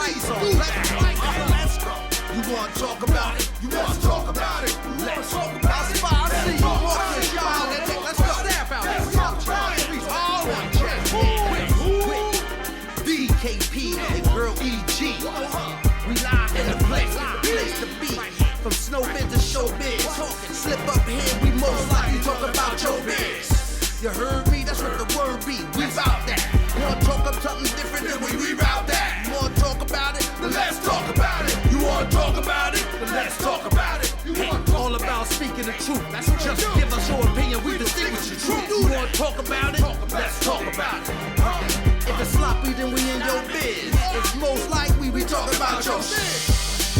Liaison. Let's go. You wanna talk about it? You wanna talk about it? Let's talk about it. I see you walking, y'all. Let's go. Staff out. Let's talk about it. We all on check. DKP and girl EG. We live in the place to be. From snowbiz to showbiz. Slip up here, we most likely talk about your biz. You heard me? That's what the word be. We bout that. You wanna talk about something different? Then we reroute that. You wanna talk about it? Then let's talk about it. You wanna talk about it? Then let's talk about it. All about speaking the truth. That's just give us your opinion. We distinguish the truth. You wanna talk about it? Let's talk about it. If it's sloppy, then we in your biz. It's most likely we talk about your shit.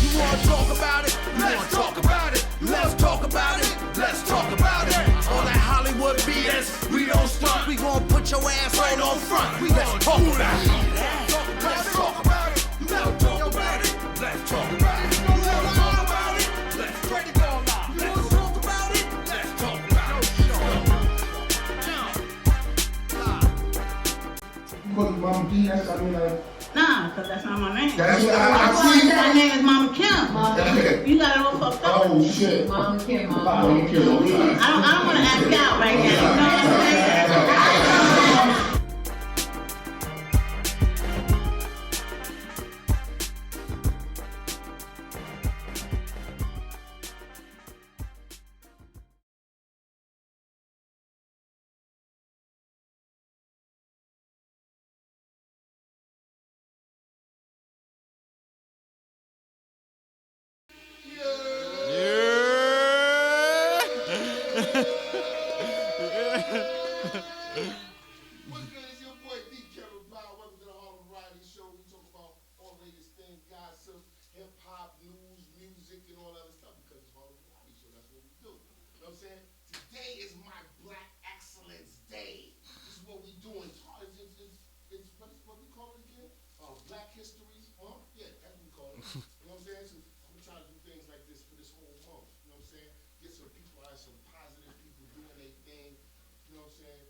You wanna talk about it? Let's talk about it. Let's talk about it. Let's talk about it. All that Hollywood BS, we don't stunt. We gon' put your ass right on front. Let's talk about it. Let's talk about it. Let's talk about it. Let's talk about it. You wanna talk about it? Let's talk about it. You wanna talk about it? Let's talk about it. Nah, because that's not my name. That's what I see. My name is Mama Kim. You got it all fucked up. Oh shit. Mama Kim. Mama Kim. I don't want to act out right now. You know what I'm saying? What's good? It's your boy Powell. Welcome to the Harlem Variety Show. We talk about all the latest things, gossip, hip hop, news, music, and all that other stuff because it's Harlem Variety Show. That's what we do. You know what I'm saying? Today is my Black Excellence Day. This is what we doing. It's what we call it again? Black History. Yeah, that's what we call it. You know what I'm saying? So I'm gonna try to do things like this for this whole month. You know what I'm saying? Get some people out, some positive people doing their thing. You know what I'm saying?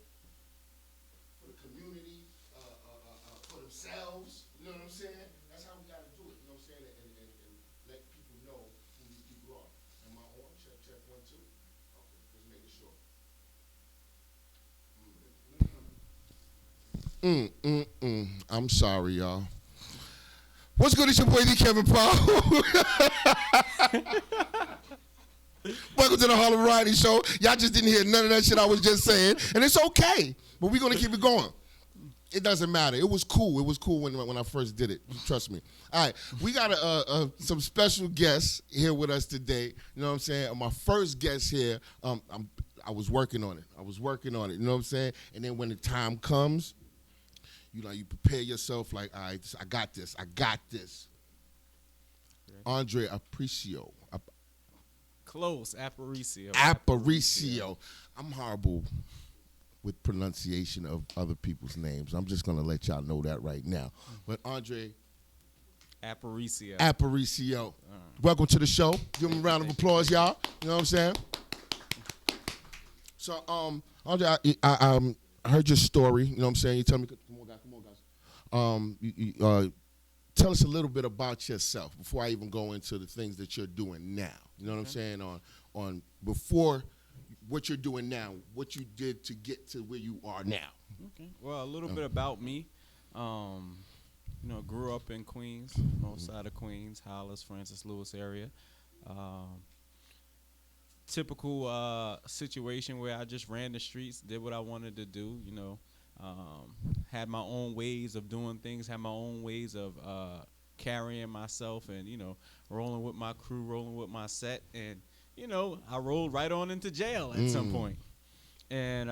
For the community, for themselves, you know what I'm saying? That's how we gotta do it, you know what I'm saying? And let people know who these people are. Am I on? Check 1, 2. Okay, just making sure. I'm sorry, y'all. What's good? It's your boy D. Kevin Powell. Welcome to the Harlem Variety Show. Y'all just didn't hear none of that shit I was just saying, and it's okay. But we're gonna keep it going. It doesn't matter. It was cool. It was cool when I first did it. Trust me. All right, we got some special guests here with us today. You know what I'm saying? My first guest here. I was working on it. You know what I'm saying? And then when the time comes, you prepare yourself like, all right, I got this. Andre Apparicio. Close, Apparicio. Apparicio. I'm horrible with pronunciation of other people's names. I'm just going to let y'all know that right now. But Andre Apparicio. Welcome to the show. Give him a round of applause, y'all. You know what I'm saying? So, Andre, I heard your story. You know what I'm saying? You tell me, come on, guys. Tell us a little bit about yourself before I even go into the things that you're doing now. You know what I'm saying? On before what you're doing now, what you did to get to where you are now. Okay. Well, a little bit about me. Grew up in Queens, north side of Queens, Hollis, Francis Lewis area. Typical situation where I just ran the streets, did what I wanted to do, had my own ways of doing things, had my own ways of carrying myself and, rolling with my crew, rolling with my set. And, I rolled right on into jail at some point. And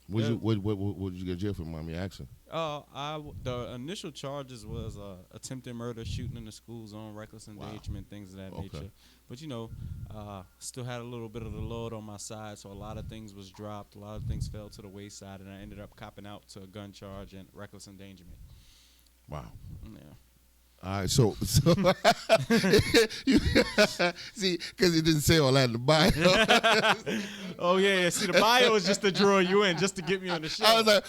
what did you get jail for, mommy asking? The initial charges was attempted murder, shooting in the school zone, reckless endangerment, things of that nature. But, still had a little bit of the Lord on my side, so a lot of things was dropped. A lot of things fell to the wayside, and I ended up copping out to a gun charge and reckless endangerment. Wow. Yeah. All right, so you, see, because it didn't say all that in the bio. Oh yeah. See, the bio is just to draw you in, just to get me on the show. I was like,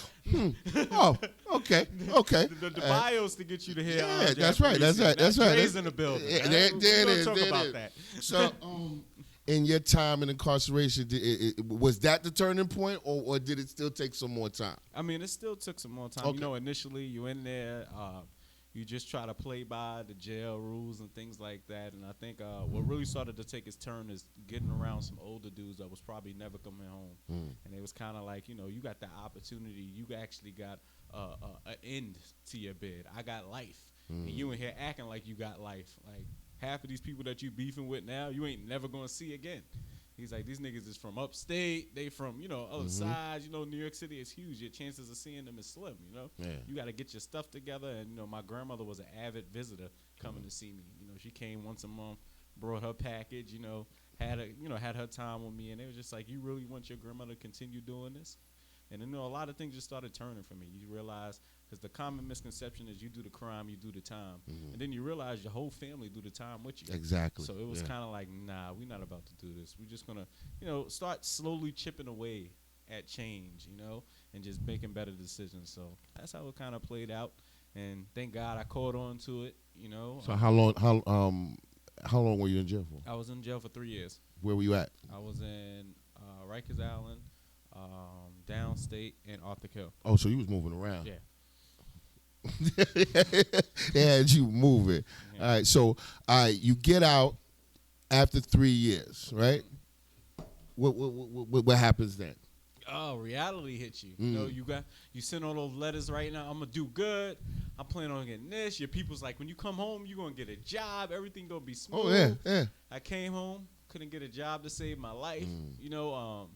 oh, okay. The bio's to get you to hear. Yeah, Andre that's right. Apparicio. That's right. Dre's in the building. Yeah, There it is. Talk There it about is. that. So, in your time in incarceration, was that the turning point, or did it still take some more time? I mean, it still took some more time. Okay. You know, initially you in there, you just try to play by the jail rules and things like that. And I think what really started to take its turn is getting around some older dudes that was probably never coming home. And it was kind of like, you know, you got the opportunity. You actually got an end to your bid. I got life. And you in here acting like you got life. Like, half of these people that you beefing with now, you ain't never going to see again. He's like, these niggas is from upstate. They from, you know, other sides. You know, New York City is huge. Your chances of seeing them is slim, you know? Yeah. You got to get your stuff together. And, you know, my grandmother was an avid visitor coming to see me. You know, she came once a month, brought her package, you know, had her time with me. And it was just like, you really want your grandmother to continue doing this? And, you know, a lot of things just started turning for me. You realize, because the common misconception is you do the crime, you do the time. And then you realize your whole family do the time with you. Exactly. So it was kind of like, nah, we're not about to do this. We're just going to, you know, start slowly chipping away at change, you know, and just making better decisions. So that's how it kind of played out. And thank God I caught on to it, you know. So how long were you in jail for? I was in jail for 3 years. Where were you at? I was in Rikers Island, downstate, and Arthur Hill. Oh, so you was moving around. Yeah. They had you moving. Yeah. All right, so you get out after 3 years, right? What happens then? Oh, reality hits you. You know, you send all those letters right now. I'm gonna do good. I'm planning on getting this. Your people's like, when you come home, you're gonna get a job. Everything gonna be smooth. Oh yeah. I came home, couldn't get a job to save my life. You know,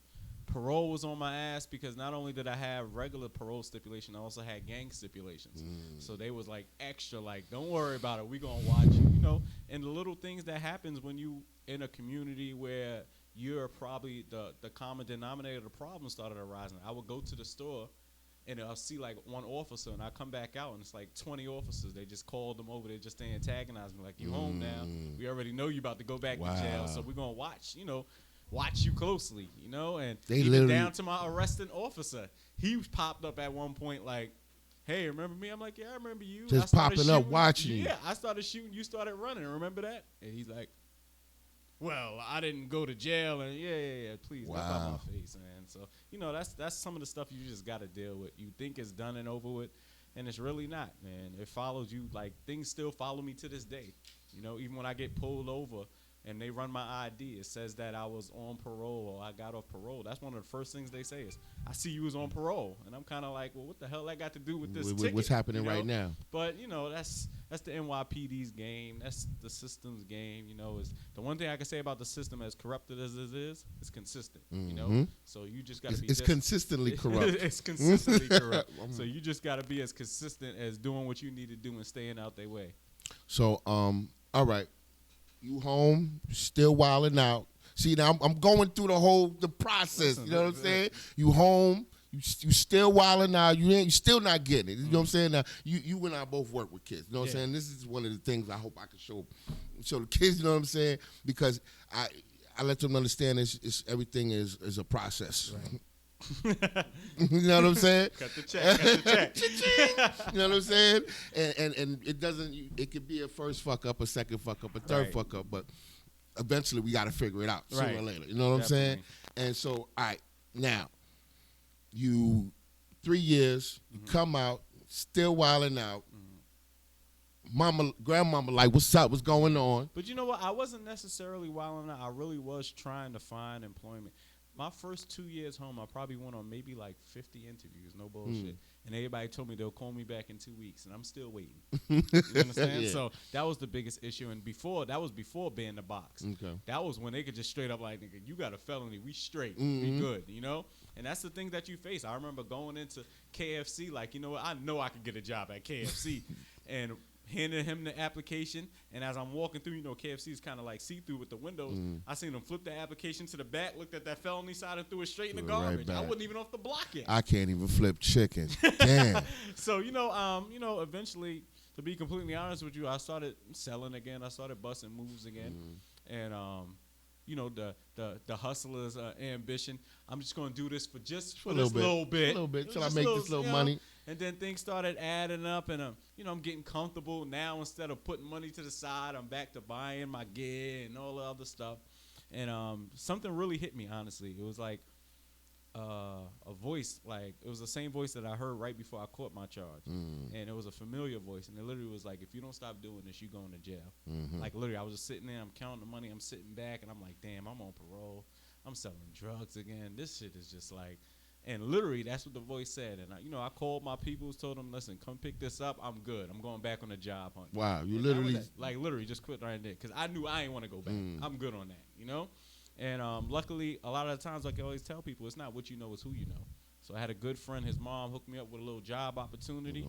parole was on my ass because not only did I have regular parole stipulation, I also had gang stipulations. So they was like extra, like, don't worry about it. We gonna watch you. You know, and the little things that happens when you in a community where you're probably the common denominator of the problem started arising. I would go to the store and I'll see like one officer and I come back out and it's like 20 officers. They just called them over there just to antagonize me. Like, you home now. We already know you about to go back to jail. So we're going to watch you closely, you know. And they even down to my arresting officer. He popped up at one point like, hey, remember me? I'm like, yeah, I remember you. Just popping up, watching you. Yeah, I started shooting. You started running. Remember that? And he's like, well, I didn't go to jail, and yeah, please, get out my face, man. So, you know, that's some of the stuff you just got to deal with. You think it's done and over with, and it's really not, man. It follows you. Like, things still follow me to this day. You know, even when I get pulled over and they run my ID, it says that I was on parole or I got off parole. That's one of the first things they say is, I see you was on parole. And I'm kind of like, well, what the hell that got to do with this ticket? What's happening, you know? Right now? But, you know, that's the NYPD's game. That's the system's game. You know, is the one thing I can say about the system, as corrupted as it is, it's consistent. You know, so you just got to be. It's consistently corrupt. It's consistently corrupt. So you just got to be as consistent as doing what you need to do and staying out their way. So, all right, you home, still wilding out. See, now I'm going through the process. You know what I'm saying? You home. You still wilding out. You still not getting it. You know what I'm saying? Now you and I both work with kids. You know what I'm saying? This is one of the things I hope I can show the kids. You know what I'm saying? Because I let them understand it's everything is a process. Right. You know what I'm saying? Cut the check. You know what I'm saying? And it doesn't. It could be a first fuck up, a second fuck up, a third fuck up, but eventually we got to figure it out sooner or later. You know what I'm saying? And so, all right, now. You 3 years, you come out, still wilding out. Grandmama, like, what's up? What's going on? But you know what? I wasn't necessarily wilding out. I really was trying to find employment. My first 2 years home, I probably went on maybe like 50 interviews, no bullshit. And everybody told me they'll call me back in 2 weeks, and I'm still waiting. You understand? So that was the biggest issue. And that was before being the box. Okay. That was when they could just straight up like, nigga, you got a felony, we straight, we good, you know? And that's the thing that you face. I remember going into KFC, like, you know what? I know I could get a job at KFC. And handed him the application, and as I'm walking through, you know, KFC is kind of like see-through with the windows. I seen him flip the application to the back, looked at that felony side, and threw it straight in the garbage. I wasn't even off the block yet. I can't even flip chicken. Damn. So, eventually, to be completely honest with you, I started selling again. I started busting moves again, and you know, the hustler's ambition. I'm just gonna do this for just a this little bit, till I make this little money. And then things started adding up, and you know, I'm getting comfortable now. Instead of putting money to the side, I'm back to buying my gear and all the other stuff. And something really hit me, honestly. It was like a voice, like it was the same voice that I heard right before I caught my charge, and it was a familiar voice, and it literally was like, if you don't stop doing this, you going to jail. Like literally, I was just sitting there, I'm counting the money, I'm sitting back, and I'm like, damn, I'm on parole, I'm selling drugs again. This shit is just like, and literally, that's what the voice said. And I called my peoples, told them, listen, come pick this up. I'm good. I'm going back on the job hunt. Wow, you And literally literally just quit right there, because I knew I ain't want to go back. I'm good on that, you know. And luckily, a lot of the times, like I always tell people, it's not what you know, it's who you know. So I had a good friend. His mom hooked me up with a little job opportunity.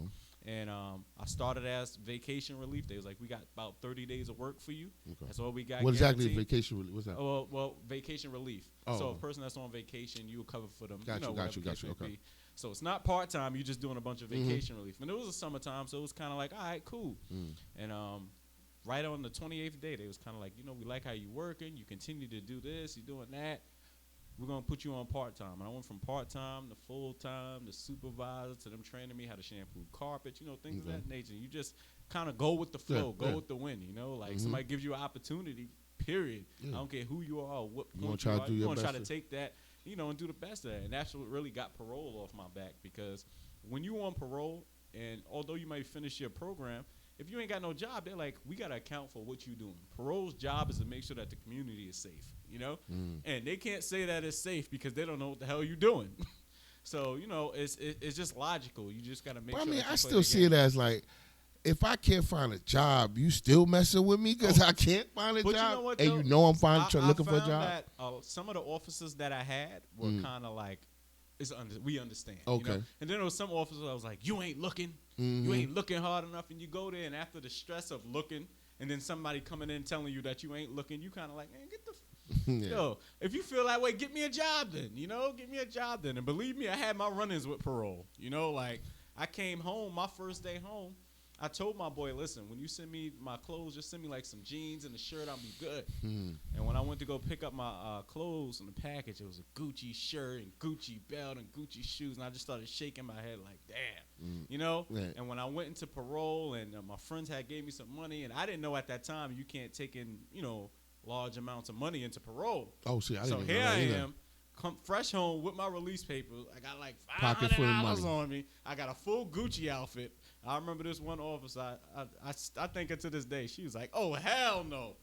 And I started as vacation relief. They was like, we got about 30 days of work for you. Okay. That's all we got. What exactly is guaranteed. vacation relief? What's that? Well, vacation relief. So a person that's on vacation, you will cover for them. Got you. Okay. So it's not part-time. You're just doing a bunch of vacation relief. And it was a summertime, so it was kind of like, all right, cool. And right on the 28th day, they was kind of like, we like how you working. You continue to do this. You're doing that. We're going to put you on part-time. And I went from part-time to full-time to supervisor to them training me how to shampoo carpets, things of that nature. You just kind of go with the flow, go with the wind, like somebody gives you an opportunity, period. I don't care who you are or what point you are. You're going to try to take that, and do the best of that. And that's what really got parole off my back, because when you on parole, and although you might finish your program, if you ain't got no job, they're like, we got to account for what you doing. Parole's job is to make sure that the community is safe, And they can't say that it's safe because they don't know what the hell you're doing. So, it's just logical. You just got to make sure. I mean, I still see it as like, if I can't find a job, you still messing with me because I can't find a job? You know what, though? And I'm looking for a job? That, some of the officers that I had were kind of like, we understand. Okay. And then there was some officers I was like, you ain't looking. You ain't looking hard enough. And you go there, and after the stress of looking, and then somebody coming in telling you that you ain't looking, you kind of like, man, get the yo, if you feel that way, get me a job then, get me a job then. And believe me, I had my run-ins with parole, like I came home, my first day home, I told my boy, listen, when you send me my clothes, just send me like some jeans and a shirt, I'll be good. And when I went to go pick up my clothes in the package, it was a Gucci shirt and Gucci belt and Gucci shoes, and I just started shaking my head like, damn, And when I went into parole, and my friends had gave me some money, and I didn't know at that time you can't take in, large amounts of money into parole. Oh, see, I didn't know So here that I either. am, come fresh home with my release papers. I got like Pocket full of $500 money. on me. I got a full Gucci outfit. I remember this one officer, I think her to this day, she was like, oh, hell no.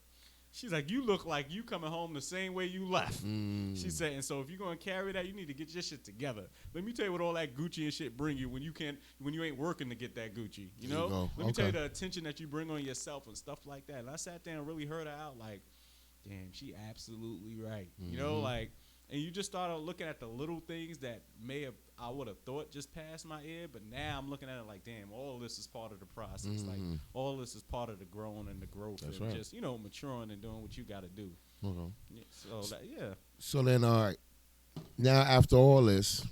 She's like, you look like you coming home the same way you left. She said, and so if you're going to carry that, you need to get your shit together. Let me tell you what all that Gucci and shit bring you when you ain't working to get that Gucci, Let me tell you the attention that you bring on yourself and stuff like that. And I sat there and really heard her out like, damn, she absolutely right. And you just started looking at the little things that I would have thought just passed my ear, but now I'm looking at it like, damn, all this is part of the process. Like, all this is part of the growing and the growth. That's and right. just, maturing and doing what you got to do. Yeah, So then, all right, now after all this,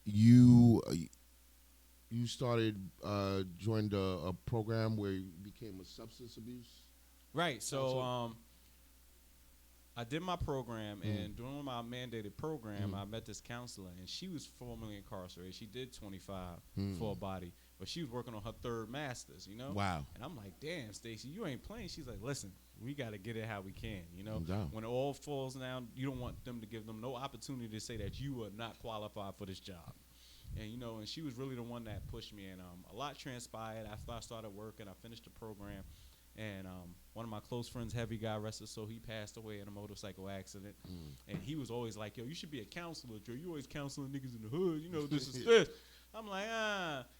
you started joined a program where you became a substance abuse. Right. So I did my program, and during my mandated program, I met this counselor, and she was formerly incarcerated. She did 25 for a body, but she was working on her third master's, Wow. And I'm like, damn, Stacey, you ain't playing. She's like, listen, we got to get it how we can, down. When it all falls down, you don't want them to give them no opportunity to say that you are not qualified for this job. And, and she was really the one that pushed me, and a lot transpired after I started working. I finished the program. And one of my close friends, Heavy, got arrested, so he passed away in a motorcycle accident. And he was always like, yo, you should be a counselor, Joe. You always counseling niggas in the hood. This is this. I'm like,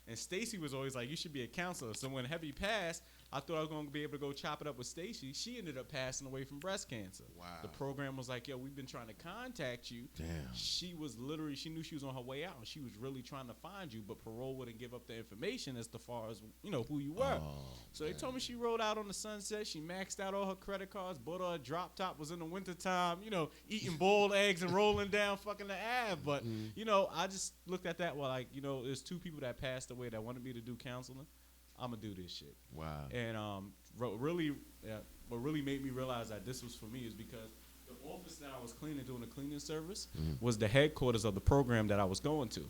And Stacy was always like, you should be a counselor. So when Heavy passed, I thought I was going to be able to go chop it up with Stacy. She ended up passing away from breast cancer. Wow. The program was like, yo, we've been trying to contact you. Damn. She knew she was on her way out, and she was really trying to find you, but parole wouldn't give up the information as far as, who you were. So they told me she rode out on the sunset. She maxed out all her credit cards, bought her a drop top, was in the wintertime, eating boiled eggs and rolling down fucking the Ave. But, I just looked at that, there's two people that passed away that wanted me to do counseling. I'm gonna do this shit. Wow. And really, what really made me realize that this was for me is because the office that I was cleaning, doing the cleaning service, was the headquarters of the program that I was going to.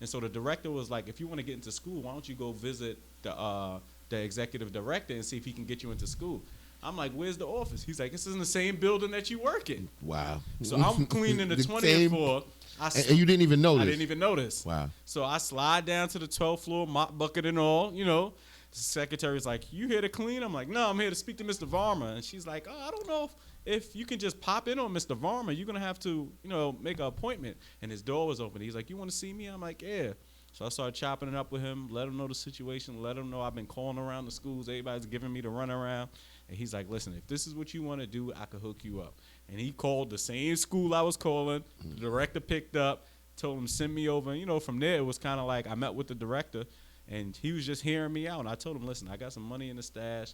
And so the director was like, if you want to get into school, why don't you go visit the executive director and see if he can get you into school. I'm like, where's the office? He's like, this is in the same building that you work in. Wow. So I'm cleaning the 20th floor. And you didn't even notice? I didn't even notice. Wow. So I slide down to the 12th floor, mop bucket and all, you know. The secretary's like, you here to clean? I'm like, no, I'm here to speak to Mr. Varma. And she's like, oh, I don't know if you can just pop in on Mr. Varma. You're going to have to, you know, make an appointment. And his door was open. He's like, you want to see me? I'm like, yeah. So I started chopping it up with him, let him know the situation, let him know I've been calling around the schools. Everybody's giving me the runaround. And he's like, listen, if this is what you want to do, I could hook you up. And he called the same school I was calling. The director picked up, told him to send me over. And, you know, from there, it was kind of like I met with the director, and he was just hearing me out. And I told him, listen, I got some money in the stash.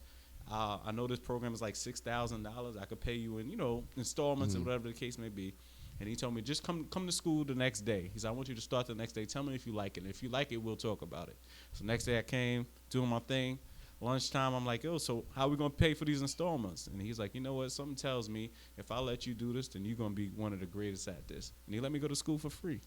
I know this program is like $6,000. I could pay you in, you know, installments or whatever the case may be. And he told me, just come to school the next day. He said, I want you to start the next day. Tell me if you like it. And if you like it, we'll talk about it. So next day I came, doing my thing. Lunchtime, I'm like, yo, so how are we going to pay for these installments? And he's like, you know what? Something tells me if I let you do this, then you're going to be one of the greatest at this. And he let me go to school for free.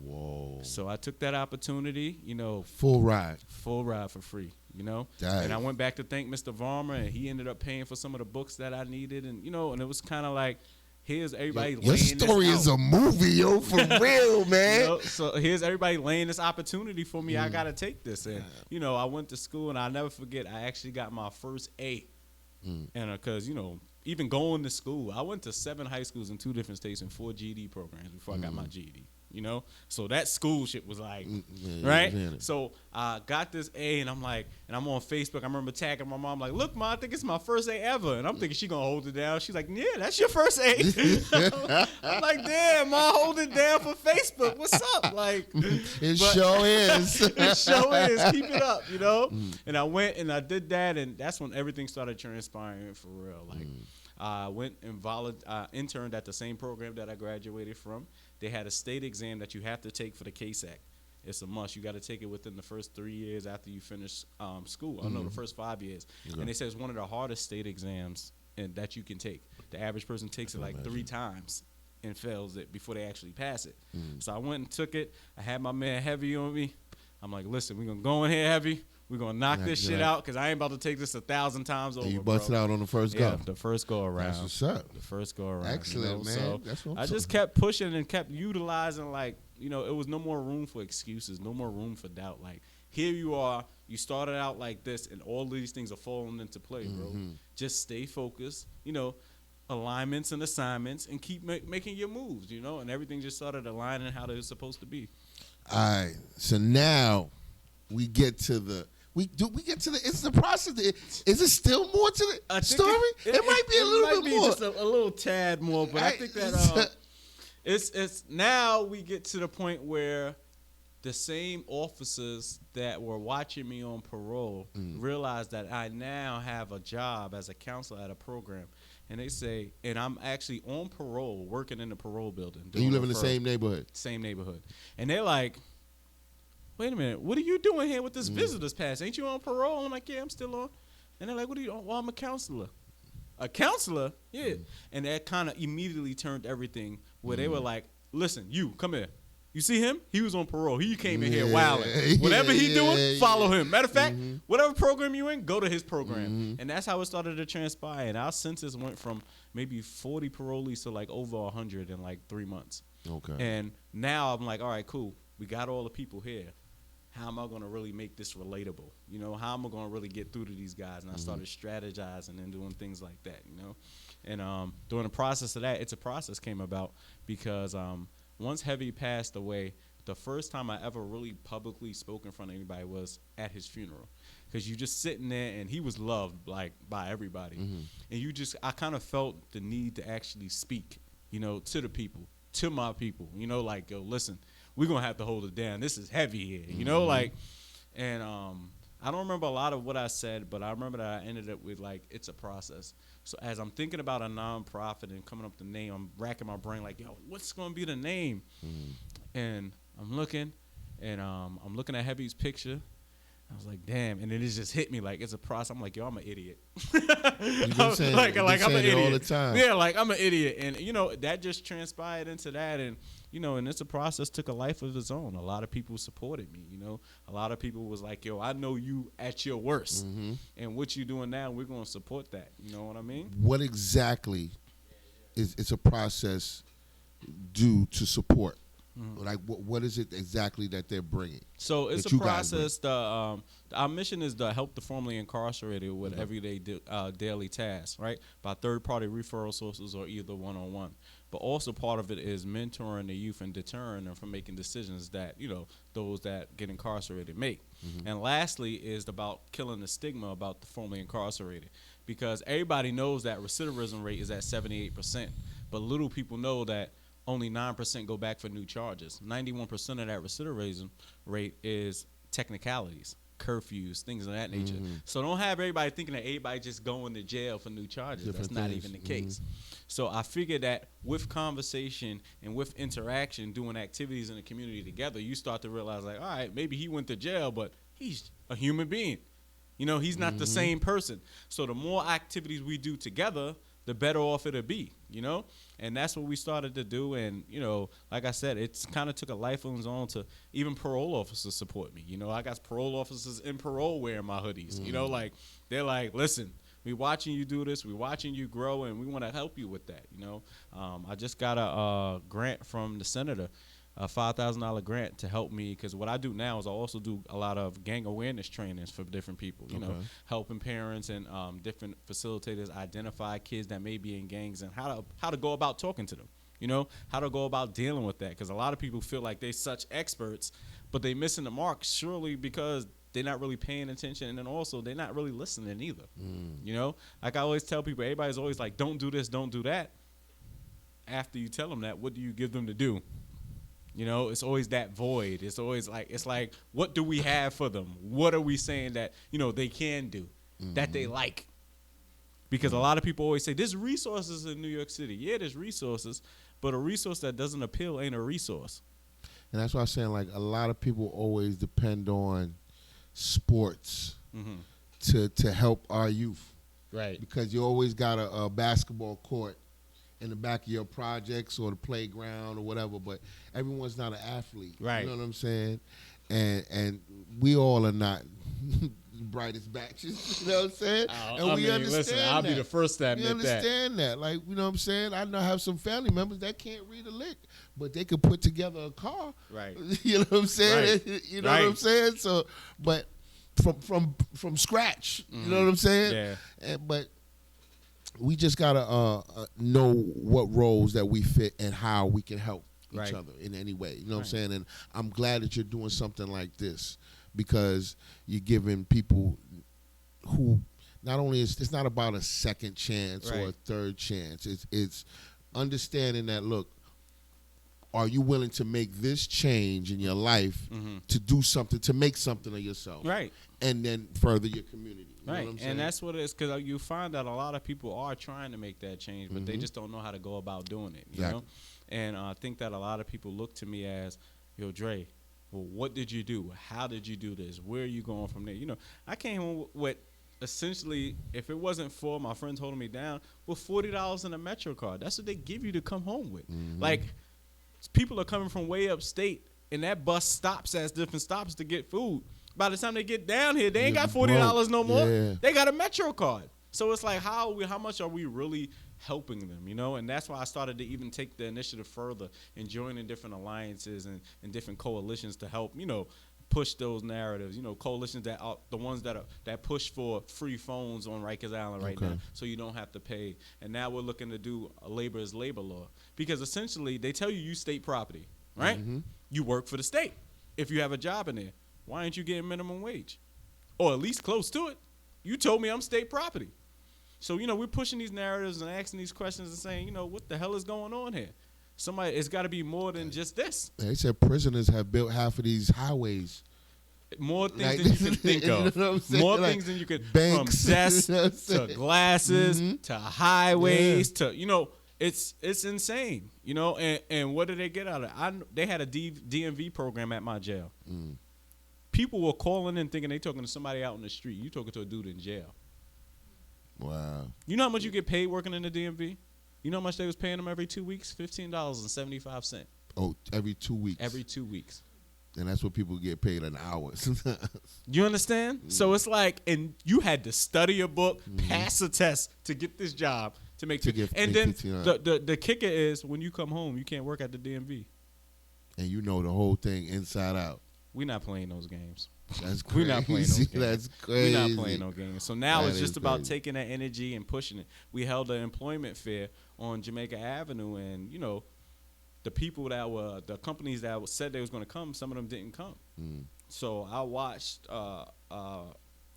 Whoa. So I took that opportunity, you know. Full ride for free, you know. Dang. And I went back to thank Mr. Varma, and he ended up paying for some of the books that I needed. And, you know, and it was kind of like, here's everybody laying this out. Your story is a movie, yo, for real, man. You know, so here's everybody laying this opportunity for me. I got to take this. And, you know, I went to school, and I'll never forget, I actually got my first A. And because, you know, even going to school, I went to 7 high schools in 2 different states and 4 GED programs before I got my GED. You know, so that school shit was like, right? So I got this A, and I'm like, and I'm on Facebook. I remember tagging my mom, like, look, Ma, I think it's my first A ever. And I'm thinking she gonna hold it down. She's like, yeah, that's your first A. I'm like, damn, Ma, hold it down for Facebook. What's up? Like, it sure is. It sure is. Keep it up, you know? And I went and I did that, and that's when everything started transpiring for real. Like, I went and interned at the same program that I graduated from. They had a state exam that you have to take for the CASAC. It's a must. You got to take it within the first 3 years after you finish school. Oh, no, the first 5 years. And they said it's one of the hardest state exams that you can take. The average person takes it like 3 times and fails it before they actually pass it. So I went and took it. I had my man Heavy on me. I'm like, listen, we're going to go in here, Heavy. We're going to knock this shit out because I ain't about to take this 1,000 times over, you busted out on the first go. Yeah, the first go around. That's what's up. The first go around. Excellent, man. So that's what I just kept pushing and kept utilizing, like, you know, it was no more room for excuses, no more room for doubt. Like, here you are, you started out like this, and all these things are falling into play, bro. Just stay focused, you know, alignments and assignments, and keep making your moves, you know, and everything just started aligning how they're supposed to be. All right. So now we get to the... It's the process. Is it still more to the story? It might be a little bit more. Just a little tad more, but I think that it's now we get to the point where the same officers that were watching me on parole realize that I now have a job as a counselor at a program. And they say, and I'm actually on parole, working in the parole building. And you live in the same neighborhood? Same neighborhood. And they're like, wait a minute, what are you doing here with this visitor's pass? Ain't you on parole? I'm like, yeah, I'm still on. And they're like, what are you on? Well, I'm a counselor. A counselor? Yeah. And that kind of immediately turned everything where they were like, listen, you, come here. You see him? He was on parole. He came in here wilding. Whatever he doing, follow him. Matter of fact, whatever program you in, go to his program. And that's how it started to transpire. And our census went from maybe 40 parolees to like over 100 in like 3 months. Okay. And now I'm like, all right, cool. We got all the people here. How am I going to really make this relatable? You know, how am I going to really get through to these guys? And I started strategizing and doing things like that, you know. And during the process of that, It's a Process came about because once Heavy passed away, the first time I ever really publicly spoke in front of anybody was at his funeral. Because you just sitting there, and he was loved, like, by everybody. And I kind of felt the need to actually speak, you know, to the people, to my people. You know, like, yo, listen, we're going to have to hold it down. This is heavy here, you know, like, and I don't remember a lot of what I said, but I remember that I ended up with, like, it's a process. So as I'm thinking about a nonprofit and coming up with the name, I'm racking my brain like, yo, what's going to be the name? And I'm looking, and I'm looking at Heavy's picture. I was like, damn, and then it just hit me like it's a process. I'm like, yo, I'm an idiot. You've been saying, like I'm an it idiot all the time. Yeah, like I'm an idiot, and that just transpired into that, and and it's a process took a life of its own. A lot of people supported me. A lot of people was like, yo, I know you at your worst, and what you doing now, we're gonna support that. You know what I mean? What exactly is it's a process due to support? Like what is it exactly that they're bringing? So it's that a you guys process. Our mission is to help the formerly incarcerated with everyday daily tasks, right? By third-party referral sources or either one-on-one. But also part of it is mentoring the youth and deterring them from making decisions that those that get incarcerated make. And lastly is about killing the stigma about the formerly incarcerated, because everybody knows that recidivism rate is at 78%, but little people know that only 9% go back for new charges. 91% of that recidivism rate is technicalities, curfews, things of that nature. So don't have everybody thinking that everybody just going to jail for new charges. That's not even the case. So I figured that with conversation and with interaction, doing activities in the community together, you start to realize like, all right, maybe he went to jail, but he's a human being. He's not the same person. So the more activities we do together, the better off it'll be, and that's what we started to do. And like I said, it's kind of took a life on its own to even parole officers support me. I got parole officers in parole wearing my hoodies. Like they're like, listen, we watching you do this, we watching you grow, and we want to help you with that. I just got a grant from the senator, a $5,000 grant to help me, because what I do now is I also do a lot of gang awareness trainings for different people, helping parents and different facilitators identify kids that may be in gangs and how to go about talking to them, how to go about dealing with that, because a lot of people feel like they're such experts, but they missing the mark, surely because they're not really paying attention, and then also they're not really listening either. Like I always tell people, everybody's always like, don't do this, don't do that. After you tell them that, what do you give them to do? It's always that void. It's always like, what do we have for them? What are we saying that, they can do, that they like? Because a lot of people always say, there's resources in New York City. Yeah, there's resources, but a resource that doesn't appeal ain't a resource. And that's why I'm saying, like, a lot of people always depend on sports to help our youth. Right. Because you always got a basketball court in the back of your projects or the playground or whatever, but everyone's not an athlete. Right. You know what I'm saying? And we all are not the brightest batches. You know what I'm saying? And we understand listen, I'll be the first to admit that. We understand that. Like, you know what I'm saying? I have some family members that can't read a lick, but they could put together a car. Right. You know what I'm saying? Right. You know what I'm saying? So, but from scratch. You know what I'm saying? Yeah. But we just gotta know what roles that we fit and how we can help each other in any way. You know what I'm saying? And I'm glad that you're doing something like this, because you're giving people who not only it's not about a second chance or a third chance. It's understanding that, look, are you willing to make this change in your life to do something, to make something of yourself? Right. And then further your community. You know what I'm saying? And that's what it is, because you find that a lot of people are trying to make that change, but they just don't know how to go about doing it, you know? And I think that a lot of people look to me as, yo, Dre, well, what did you do? How did you do this? Where are you going from there? I came home with essentially, if it wasn't for my friends holding me down, with $40 in a Metro card. That's what they give you to come home with. Like, people are coming from way upstate, and that bus stops at different stops to get food. By the time they get down here, they ain't got $40 no more. Yeah. They got a Metro card. So it's like, how much are we really helping them, And that's why I started to even take the initiative further and joining different alliances and different coalitions to help, push those narratives. Coalitions that are the ones that push for free phones on Rikers Island right now, so you don't have to pay. And now we're looking to do a labor is labor law, because essentially they tell you state property, right? You work for the state. If you have a job in there, why aren't you getting minimum wage, or at least close to it? You told me I'm state property. So, we're pushing these narratives and asking these questions and saying, what the hell is going on here? It's got to be more than just this. They said prisoners have built half of these highways. More things than you can think of. More things than you could. From desks to glasses to highways to, it's insane, And what did they get out of it? They had a DMV program at my jail. people were calling in thinking they talking to somebody out in the street. You talking to a dude in jail. Wow. You know how much you get paid working in the DMV? You know how much they was paying them every 2 weeks? $15.75. Oh, every 2 weeks. Every 2 weeks. And that's what people get paid an hour. You understand? So it's like, and you had to study a book, pass a test to get this job to make. And then the kicker is when you come home, you can't work at the DMV. And you know the whole thing inside out. We're not playing those games. That's crazy. We're not playing those games. That's crazy. We're not playing no games. So now it's just about crazy. taking that energy and pushing it. We held an employment fair on Jamaica Avenue, and you know, the people that were, the companies that said they was going to come, some of them didn't come. So I watched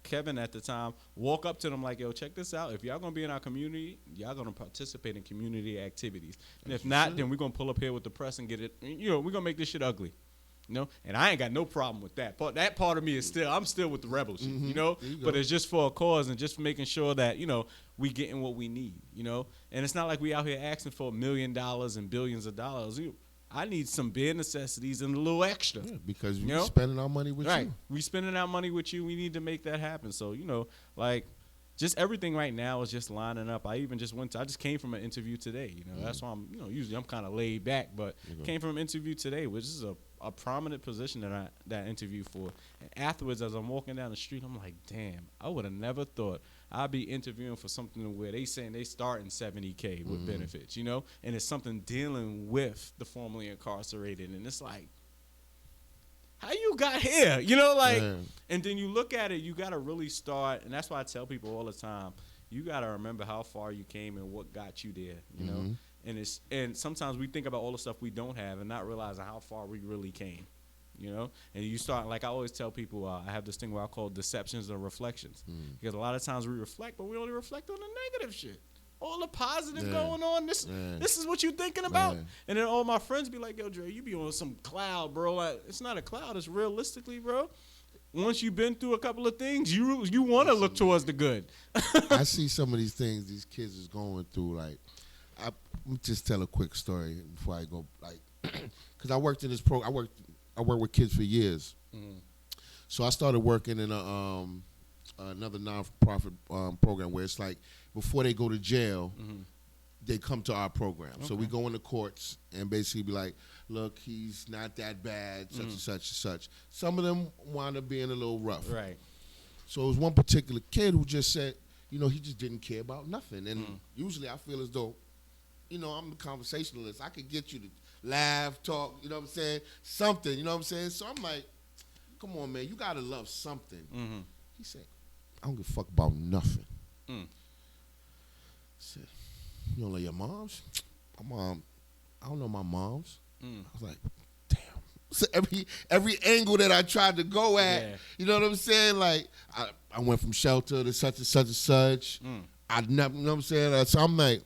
Kevin at the time walk up to them like, yo, check this out. If y'all going to be in our community, y'all going to participate in community activities. And if not, then we're going to pull up here with the press and get it. You know, we're going to make this shit ugly. You know, and I ain't got no problem with that. But that part of me is I'm still with the rebel shit, you know. But it's just for a cause and just making sure that, you know, we getting what we need, you know. And it's not like we out here asking for $1 million and billions of dollars. I need some bare necessities and a little extra. Yeah, because we you know? spending our money with you. We spending our money with you. We need to make that happen. So, you know, like, just everything right now is just lining up. I just came from an interview today. You know, that's why I'm, you know, usually I'm kind of laid back, but came from an interview today, which is a prominent position that I interviewed for. And afterwards, as I'm walking down the street, I'm like, damn, I would have never thought I'd be interviewing for something where they saying they starting $70K with benefits, you know, and it's something dealing with the formerly incarcerated, and it's like, how you got here? You know, like, and then you look at it, you got to really start, and that's why I tell people all the time, you got to remember how far you came and what got you there, you know? And sometimes we think about all the stuff we don't have and not realizing how far we really came, you know? And you start, like I always tell people, I have this thing where I call deceptions or reflections. Because a lot of times we reflect, but we only reflect on the negative shit. All the positive going on, this is what you thinking about. And then all my friends be like, yo, Dre, you be on some cloud, bro. Like, it's not a cloud. It's realistically, bro. Once you've been through a couple of things, you want to look towards the good. I see some of these things these kids is going through. Like, let me just tell a quick story before I go. Like, because I worked in this program. I worked with kids for years. So I started working in another nonprofit program where it's like, before they go to jail, they come to our program. Okay. So we go into courts and basically be like, look, he's not that bad, such and such and such. Some of them wind up being a little rough. Right. So it was one particular kid who just said, you know, he just didn't care about nothing. And usually I feel as though, you know, I'm the conversationalist. I could get you to laugh, talk, you know what I'm saying, something, you know what I'm saying? So I'm like, come on, man, you got to love something. He said, I don't give a fuck about nothing. Said, you don't know your moms? My mom, I don't know my moms. I was like, damn. So every angle that I tried to go at, you know what I'm saying? Like, I went from shelter to such and such and such. I never, you know what I'm saying? So I'm like,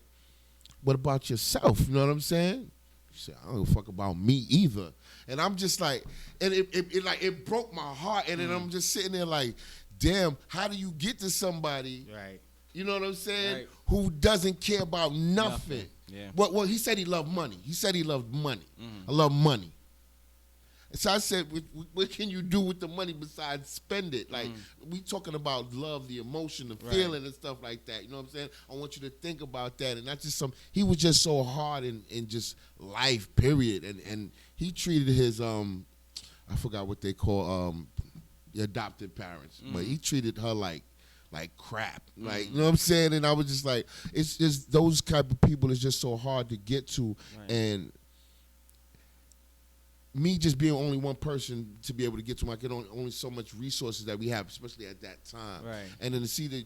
what about yourself? You know what I'm saying? She said, I don't give a fuck about me either. And I'm just like, and it broke my heart. And then I'm just sitting there like, damn, how do you get to somebody? Right. You know what I'm saying? Right. Who doesn't care about nothing. Yeah. Well, he said he loved money. He said he loved money. I love money. And so I said, what can you do with the money besides spend it? Like, we talking about love, the emotion, the feeling and stuff like that. You know what I'm saying? I want you to think about that. And not just he was just so hard in just life, period. And he treated his, I forgot what they call the adopted parents. But he treated her like crap, like, you know what I'm saying? And I was just like, it's just those type of people is just so hard to get to. And me just being only one person to be able to get to them, I get only so much resources that we have, especially at that time. Right. And then to see that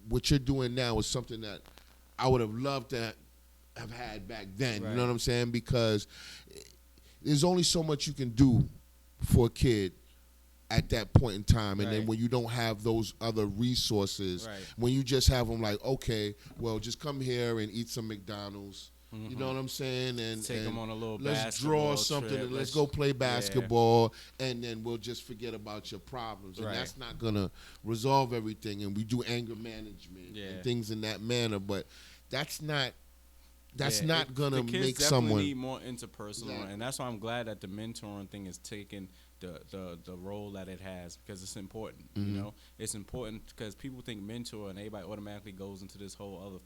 what you're doing now is something that I would have loved to have had back then. You know what I'm saying? Because there's only so much you can do for a kid at that point in time. And then when you don't have those other resources, when you just have them like, okay, well, just come here and eat some McDonald's. You know what I'm saying? And take them on a little let's draw something trip. And let's go play basketball, and then we'll just forget about your problems. And that's not going to resolve everything. And we do anger management and things in that manner. But that's not going to make someone. Need more interpersonal, and that's why I'm glad that the mentoring thing is taking the role that it has, because it's important. You know, it's important because people think mentor and everybody automatically goes into this whole other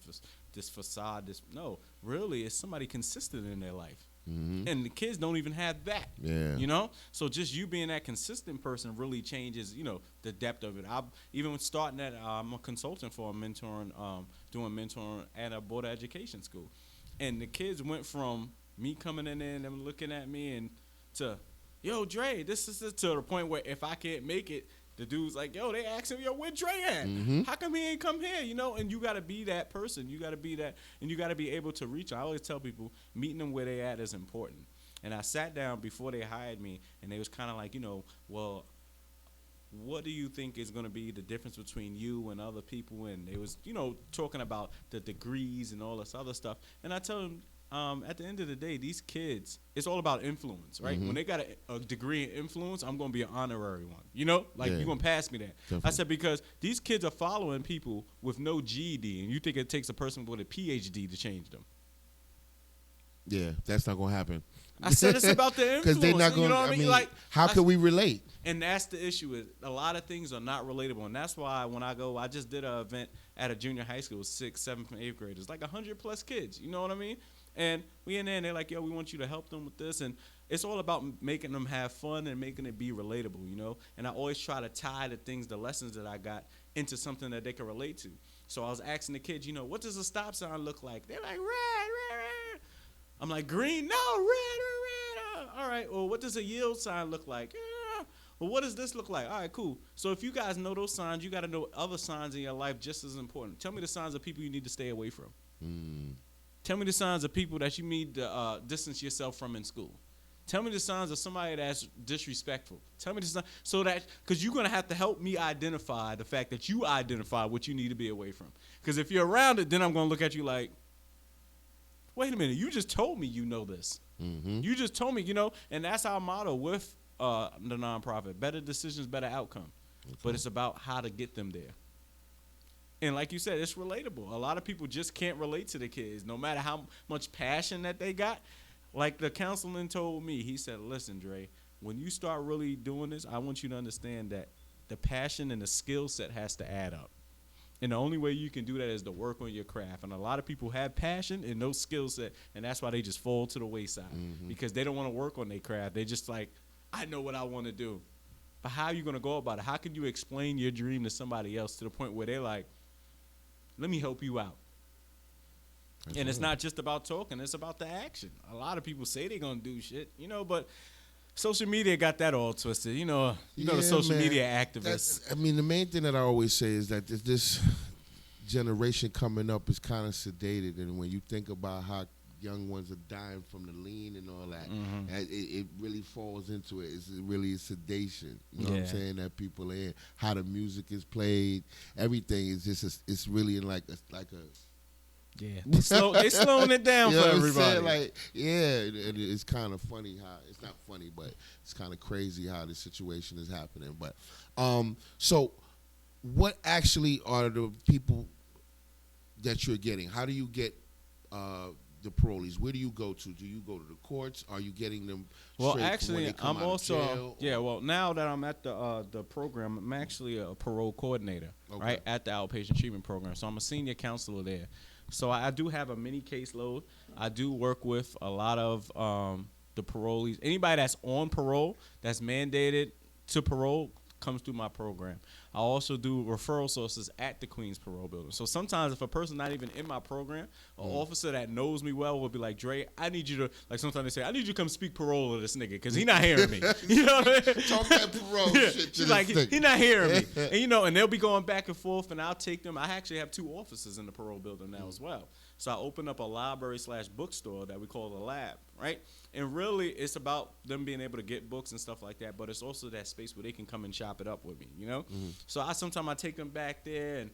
this facade. No, really, it's somebody consistent in their life. And the kids don't even have that. You know, so just you being that consistent person really changes, you know, the depth of it. Even when starting at, I'm a consultant for a mentoring, doing mentoring at a board education school, and the kids went from me coming in there and them looking at me and to, yo, Dre, this is to the point where if I can't make it, the dude's like, yo, they asking, yo, where Dre at? How come he ain't come here? You know, and you got to be that person. You got to be that, and you got to be able to reach. I always tell people, meeting them where they at is important. And I sat down before they hired me, and they was kind of like, you know, well, what do you think is going to be the difference between you and other people? And they was, you know, talking about the degrees and all this other stuff. And I tell them, at the end of the day, these kids, it's all about influence, right? When they got a degree in influence, I'm going to be an honorary one. You know? Like, you're going to pass me that. Definitely. I said, because these kids are following people with no GED, and you think it takes a person with a PhD to change them. Yeah, that's not going to happen. I said it's about the influence. Because they're not going to, I mean, like, how can we relate? And that's the issue. Is a lot of things are not relatable. And that's why when I go, I just did an event at a junior high school, 6th, 7th, and 8th graders, like 100+ kids. You know what I mean? And we in there, and they're like, yo, we want you to help them with this. And it's all about making them have fun and making it be relatable, you know? And I always try to tie the lessons that I got into something that they can relate to. So I was asking the kids, you know, what does a stop sign look like? They're like, red, red, red. I'm like, green? No, red, red, red. All right, well, what does a yield sign look like? Well, what does this look like? All right, cool. So if you guys know those signs, you got to know other signs in your life just as important. Tell me the signs of people you need to stay away from. Tell me the signs of people that you need to distance yourself from in school. Tell me the signs of somebody that's disrespectful. Tell me the signs, so that, because you're going to have to help me identify the fact that you identify what you need to be away from. Because if you're around it, then I'm going to look at you like, wait a minute, you just told me you know this. You just told me, you know, and that's our motto with the nonprofit. Better decisions, better outcome. But it's about how to get them there. And like you said, it's relatable. A lot of people just can't relate to the kids, no matter how much passion that they got. Like the councilman told me, he said, listen, Dre, when you start really doing this, I want you to understand that the passion and the skill set has to add up. And the only way you can do that is to work on your craft. And a lot of people have passion and no skill set, and that's why they just fall to the wayside. Because they don't want to work on their craft. They just like, I know what I want to do. But how are you going to go about it? How can you explain your dream to somebody else to the point where they're like, let me help you out? And it's not just about talking, it's about the action. A lot of people say they're going to do shit, you know, but social media got that all twisted. You know the social media activists. I mean, the main thing that I always say is that this generation coming up is kind of sedated. And when you think about how young ones are dying from the lean and all that, it really falls into it. It's really a sedation. You know what I'm saying? That people are in. How the music is played. Everything is just, it's really like a they slowing it down for everybody. Like, it's kind of funny how it's not funny, but it's kind of crazy how the situation is happening. But so what actually are the people that you're getting? How do you get the parolees? Where do you go to? Do you go to the courts? Are you getting them? Well, actually, I'm also well, now that I'm at the program, I'm actually a parole coordinator, right, at the outpatient treatment program. So I'm a senior counselor there. So I do have a mini caseload. I do work with a lot of the parolees. Anybody that's on parole, that's mandated to parole, comes through my program. I also do referral sources at the Queens Parole Building. So sometimes if a person's not even in my program, an officer that knows me well will be like, Dre, I need you to, like sometimes they say, I need you to come speak parole to this nigga because he not hearing me. You know what I mean? Talk that parole shit to She's like, he not hearing me. And, you know, and they'll be going back and forth, and I'll take them. I actually have 2 offices in the parole building now as well. So I opened up a library/bookstore that we call the Lab, right? And really, it's about them being able to get books and stuff like that, but it's also that space where they can come and chop it up with me, you know? So sometimes I take them back there, and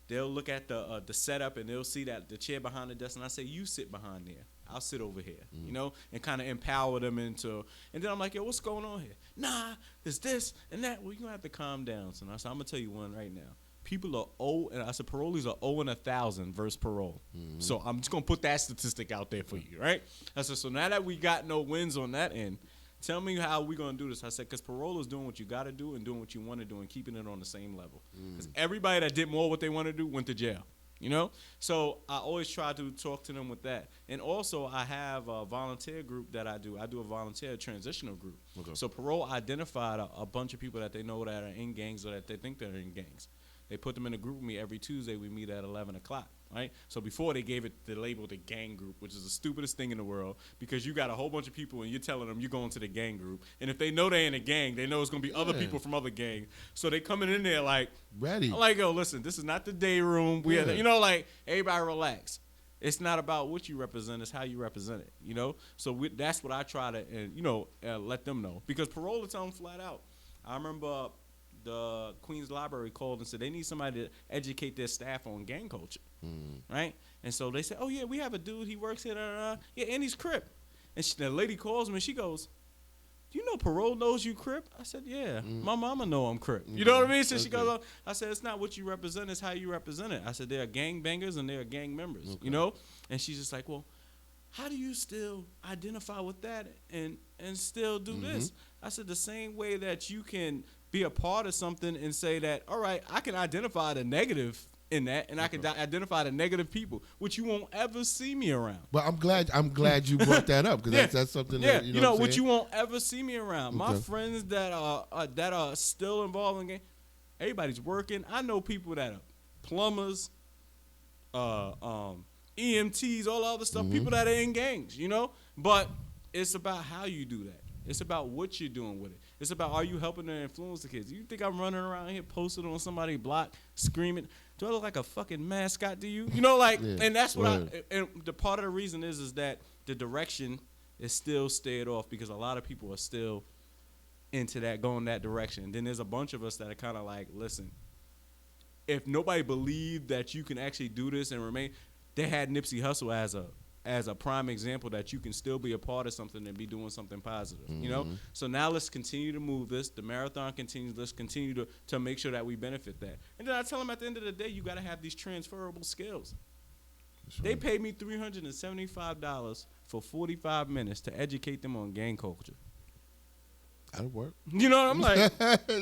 they'll look at the setup, and they'll see that the chair behind the desk, and I say, you sit behind there. I'll sit over here, you know, and kind of empower them into, and then I'm like, yo, what's going on here? Nah, there's this and that. Well, you're going to have to calm down. So I said, I'm going to tell you one right now. People are and I said parolees are 0 and 1,000 versus parole. So I'm just gonna put that statistic out there for you, right? I said, so now that we got no wins on that end, Tell me how we gonna do this. I said, because parole is doing what you got to do and doing what you want to do and keeping it on the same level. Because everybody that did more what they want to do went to jail. You know, so I always try to talk to them with that. And also, I have a volunteer group that I do. I do a volunteer transitional group. Okay. So parole identified a bunch of people that they know that are in gangs or that they think they're in gangs. They put them in a group with me every Tuesday. We meet at 11 o'clock, right? So before they gave it the label the gang group, which is the stupidest thing in the world, because you got a whole bunch of people and you're telling them you're going to the gang group. And if they know they're in a gang, they know it's going to be other people from other gangs. So they coming in there like, ready. I'm like, yo, listen, this is not the day room. We you know, like, everybody relax. It's not about what you represent. It's how you represent it, you know? So that's what I try to, let them know. Because parole will tell them flat out. I remember the Queens Library called and said they need somebody to educate their staff on gang culture, right? And so they said, oh, yeah, we have a dude. He works here. Yeah, and he's Crip. And the lady calls me, and she goes, do you know parole knows you Crip? I said, yeah. My mama know I'm Crip. You know what I mean? So she goes, oh. I said, it's not what you represent. It's how you represent it. I said, they're gang bangers and they're gang members, you know? And she's just like, well, how do you still identify with that and still do this? I said, the same way that you can be a part of something and say that, all right, I can identify the negative in that, and I can identify the negative people, which you won't ever see me around. But I'm glad you brought that up, because that's something that you know what you won't ever see me around. My friends that are still involved in game, everybody's working. I know people that are plumbers, EMTs, all other stuff. People that are in gangs, you know. But it's about how you do that. It's about what you're doing with it. It's about, are you helping to influence the kids? You think I'm running around here posted on somebody's block screaming? Do I look like a fucking mascot to you? You know, like, and that's what and the part of the reason is that the direction is still stayed off, because a lot of people are still into that, going that direction. And then there's a bunch of us that are kind of like, listen, if nobody believed that you can actually do this and remain, they had Nipsey Hussle as a prime example that you can still be a part of something and be doing something positive, you know? So now let's continue to move this. The marathon continues. Let's continue to make sure that we benefit that. And then I tell them at the end of the day, you got to have these transferable skills. They paid me $375 for 45 minutes to educate them on gang culture. That'll work. You know, I'm like,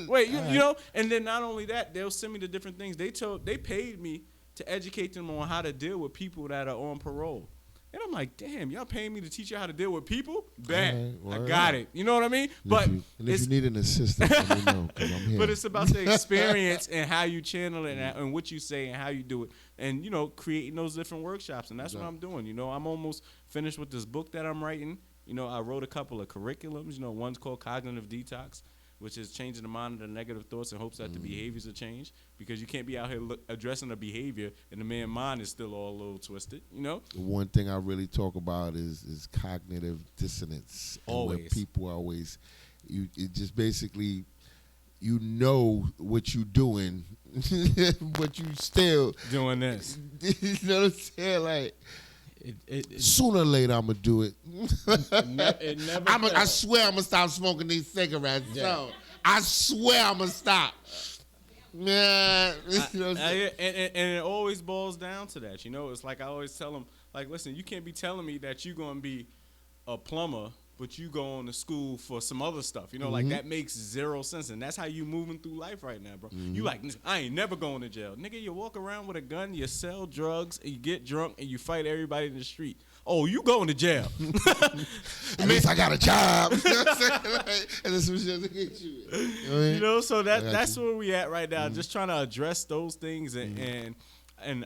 wait, you know? And then not only that, they'll send me the different things. They paid me to educate them on how to deal with people that are on parole. And I'm like, damn, y'all paying me to teach you how to deal with people? Bet. I got it. You know what I mean? But if you need an assistant, let me know, 'cause I'm here. But it's about the experience and how you channel it and what you say and how you do it. And, you know, creating those different workshops. And that's what I'm doing. You know, I'm almost finished with this book that I'm writing. You know, I wrote a couple of curriculums. You know, one's called Cognitive Detox, which is changing the mind of the negative thoughts in hopes that the behaviors will change. Because you can't be out here addressing a behavior and the man's mind is still all a little twisted, you know? One thing I really talk about is cognitive dissonance. Always. Where people always, it just basically, you know what you're doing, but you still doing this. You know what I'm saying? Like, sooner or later, I'm going to do it. It never I swear I'm going to stop smoking these cigarettes. Yeah. So, I swear I'm going to stop. Yeah. And it always boils down to that. You know, it's like I always tell them, like, listen, you can't be telling me that you're going to be a plumber, but you go on to school for some other stuff. You know, like, that makes zero sense. And that's how you moving through life right now, bro. You like, I ain't never going to jail. Nigga, you walk around with a gun, you sell drugs, and you get drunk, and you fight everybody in the street. Oh, you going to jail. At least I got a job. And that's what she'll get you. You know, so that's where we at right now. Just trying to address those things. And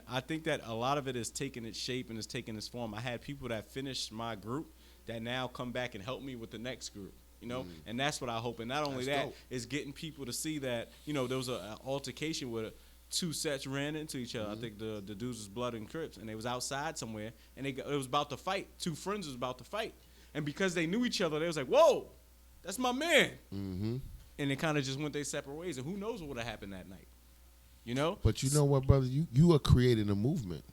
I think that a lot of it is taking its shape and is taking its form. I had people that finished my group that now come back and help me with the next group. You know, and that's what I hope. And not only that, is getting people to see that, you know, there was an altercation where two sets ran into each other. I think the dudes was Blood and Crips, and they was outside somewhere, and it was about to fight. Two friends was about to fight. And because they knew each other, they was like, whoa, that's my man. And they kind of just went their separate ways. And who knows what would have happened that night, you know? But you know what, brother? You are creating a movement.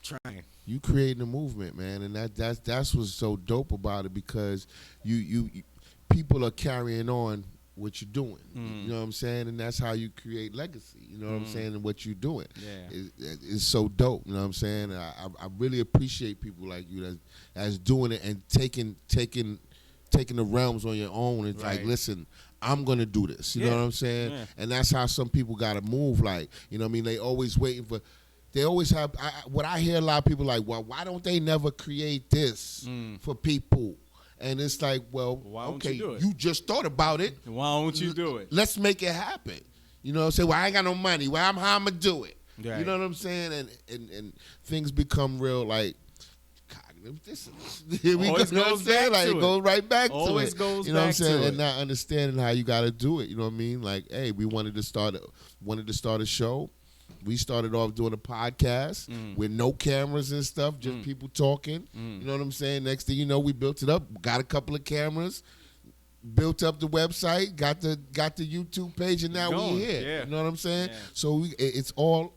Trying. You creating a movement, man, and that's what's so dope about it, because you people are carrying on what you're doing. You know what I'm saying? And that's how you create legacy. You know what I'm saying? And what you're doing. Yeah. It's so dope. You know what I'm saying? I really appreciate people like you that's doing it and taking taking the realms on your own. It's like, listen, I'm gonna do this. You know what I'm saying? Yeah. And that's how some people gotta move. Like, you know what I mean? They always waiting for. They always have. What I hear a lot of people like, well, why don't they never create this for people? And it's like, well, why don't okay, you do it? You just thought about it. Why don't you do it? Let's make it happen. You know what I'm saying? Well, I ain't got no money. Well, how I'm gonna do it? Right. You know what I'm saying? And things become real like cognitive dissonance. Here we go. You know what I'm saying? Like, it goes right back to it. Always goes you know what I'm back saying? to And not understanding how you got to do it. You know what I mean? Like, hey, we wanted to start a show. We started off doing a podcast with no cameras and stuff, just people talking. You know what I'm saying? Next thing you know, we built it up, got a couple of cameras, built up the website, got the YouTube page, and now we're here. Yeah. You know what I'm saying? Yeah. So it's all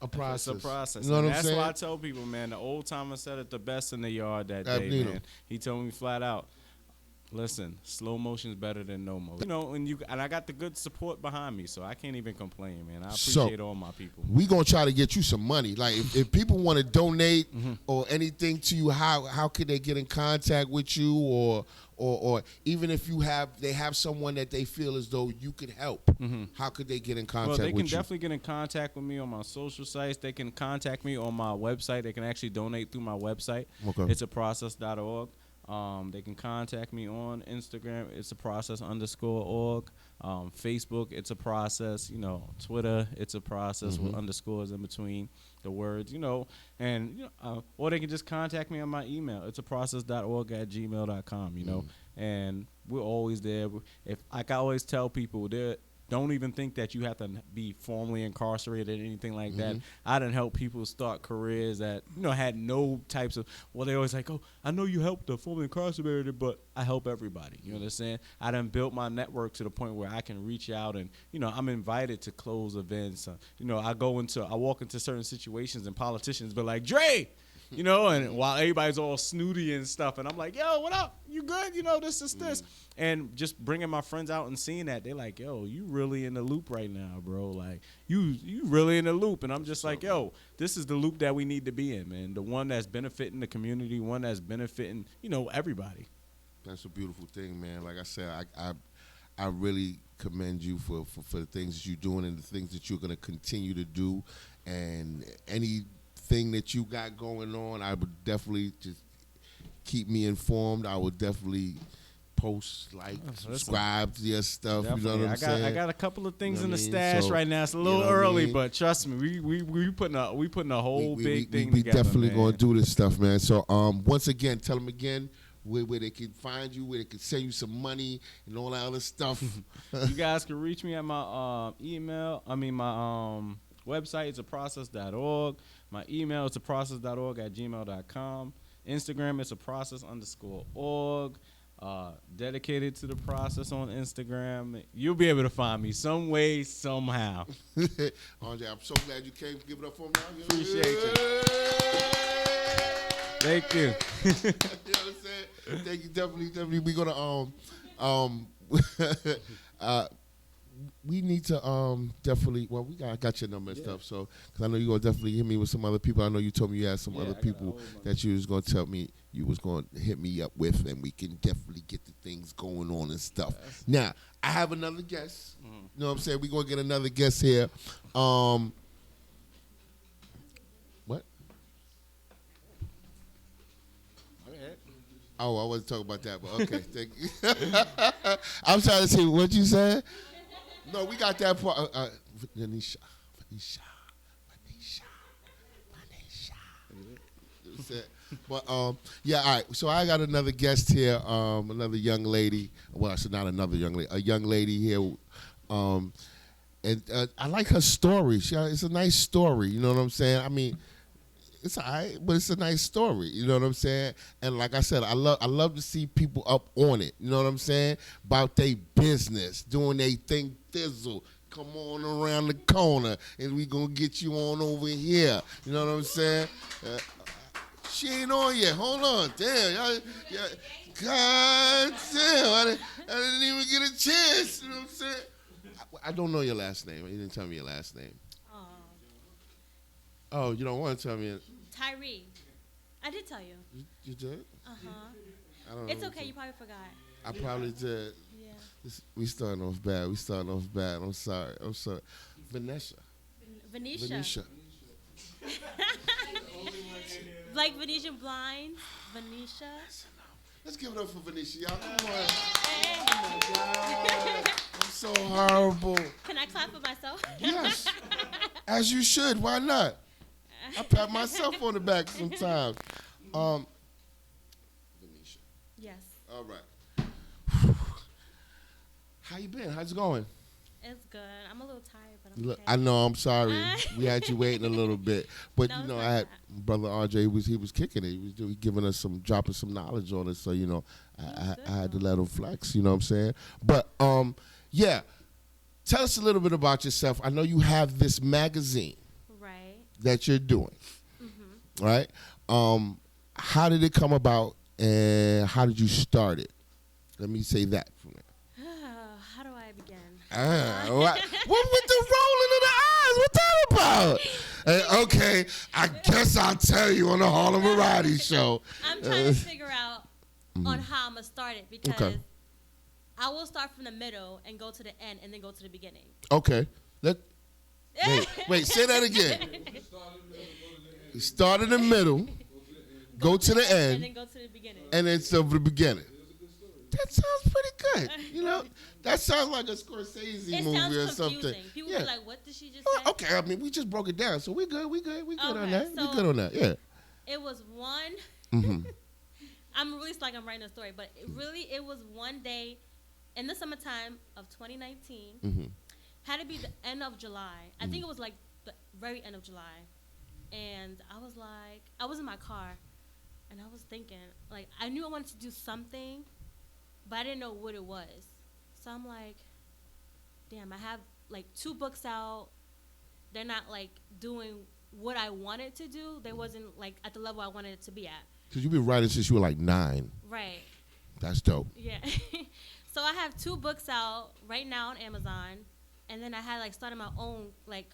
a process. It's a process. You know what I'm that's saying? Why I tell people, man, the old timer said it the best in the yard that day, man. He told me flat out, listen, slow motion is better than no motion. You know, and I got the good support behind me, so I can't even complain, man. I appreciate all my people. We gonna try to get you some money. Like, if people want to donate or anything to you, how could they get in contact with you, or even if they have someone that they feel as though you could help, how could they get in contact with you? Well, they can definitely get in contact with me on my social sites. They can contact me on my website. They can actually donate through my website. Okay. It's a process.org. They can contact me on Instagram. It's a process_org. Facebook, it's a process. You know, Twitter, it's a process with underscores in between the words. You know, and or they can just contact me on my email. It's a process.org@gmail.com. You know, and we're always there. If like I always tell people, don't even think that you have to be formally incarcerated or anything like that. I done help people start careers that, had no types of, they always like, oh, I know you helped the formerly incarcerated, but I help everybody. You understand? I done built my network to the point where I can reach out and, I'm invited to close events. I walk into certain situations and politicians be like, Dre! And while everybody's all snooty and stuff, and I'm like, yo, what up? You good? This. And just bringing my friends out and seeing that, they're like, yo, you really in the loop right now, bro. Like, you really in the loop. And I'm just like, yo, this is the loop that we need to be in, man. The one that's benefiting the community, one that's benefiting, everybody. That's a beautiful thing, man. Like I said, I really commend you for the things that you're doing and the things that you're going to continue to do. And anything that you got going on, I would definitely just keep me informed. I would definitely post, subscribe to your stuff. Definitely. You know what I'm saying? I got a couple of things in the stash right now. It's a little early, but trust me, we putting a whole big thing together. We definitely man. Gonna do this stuff, man. So once again, tell them again where they can find you, where they can send you some money and all that other stuff. You guys can reach me at my my website is aprocess.org. My email is aprocess.org@gmail.com. Instagram is aprocess_org. Dedicated to the process on Instagram. You'll be able to find me some way, somehow. Andre, I'm so glad you came. Give it up for me. Appreciate you. Thank you. You know what I'm saying? Thank you. Definitely. We're gonna we need to definitely. Well, I got your number and stuff. So, because I know you're gonna definitely hit me with some other people. I know you told me you had some other people that you was gonna tell me you was gonna hit me up with, and we can definitely get the things going on and stuff. Yes. Now, I have another guest. You know what I'm saying? We're gonna get another guest here. What? Oh, I wasn't talking about that, but okay. Thank you. I'm trying to see what you said. No, we got that part. Vaneisha. But yeah, all right. So I got another guest here, another young lady. Well, it's not another young lady, a young lady here. And I like her story. It's a nice story. You know what I'm saying? I mean, it's all right, but it's a nice story. You know what I'm saying? And like I said, I love to see people up on it. You know what I'm saying? About their business, doing their thing, thizzle. Come on around the corner, and we gonna get you on over here. You know what I'm saying? She ain't on yet. Hold on. Damn. God damn. I didn't even get a chance. You know what I'm saying? I don't know your last name. You didn't tell me your last name. Oh, you don't want to tell me it? Tyree. I did tell you. You did? Uh-huh. I don't know. It's okay. You probably forgot. I probably did. Yeah. We starting off bad. I'm sorry. Vanessa. Vaneisha. Like Venetian blinds. Vaneisha. Let's give it up for Venetia, y'all. Come on. Oh my God. I'm so horrible. Can I clap for myself? Yes. As you should. Why not? I pat myself on the back sometimes. Venetia. Yes. All right. How you been? How's it going? It's good. I'm a little tired, but I'm Look, okay. I know. I'm sorry. We had you waiting a little bit, but No, you it's know, not I had that. brother Andre. He was kicking it. He was giving us dropping some knowledge on it. So you know, I had to let him flex. You know what I'm saying? But yeah. Tell us a little bit about yourself. I know you have this magazine Right. that you're doing, Mm-hmm. right? How did it come about, and how did you start it? Let me say that from there. How do I begin? What with the rolling of the eyes? What's that about? Okay, I guess I'll tell you on the Harlem Variety Show. I'm trying to figure out on how I'm going to start it because Okay. I will start from the middle and go to the end and then go to the beginning. Okay, wait, say that again. Start in the middle, go to the And end, then go to the beginning. and then to the beginning. That sounds pretty good. You know, that sounds like a Scorsese It movie sounds or confusing. something. People Yeah. be like, what did she just Oh, say? okay, I mean, we just broke it down, so we good on Okay, that. We so- good on that, yeah. It was one. Mm-hmm. I'm really like I'm writing a story, but it was one day in the summertime of 2019. Mm-hmm. Had to be the end of July. I think it was like the very end of July. And I was in my car, and I was thinking, like, I knew I wanted to do something, but I didn't know what it was. So I'm like, damn, I have like 2 books out. They're not like doing what I wanted to do. They wasn't like at the level I wanted it to be at. Because you've been writing since you were like 9. Right. That's dope. Yeah. So I have 2 books out right now on Amazon, and then I had like started my own like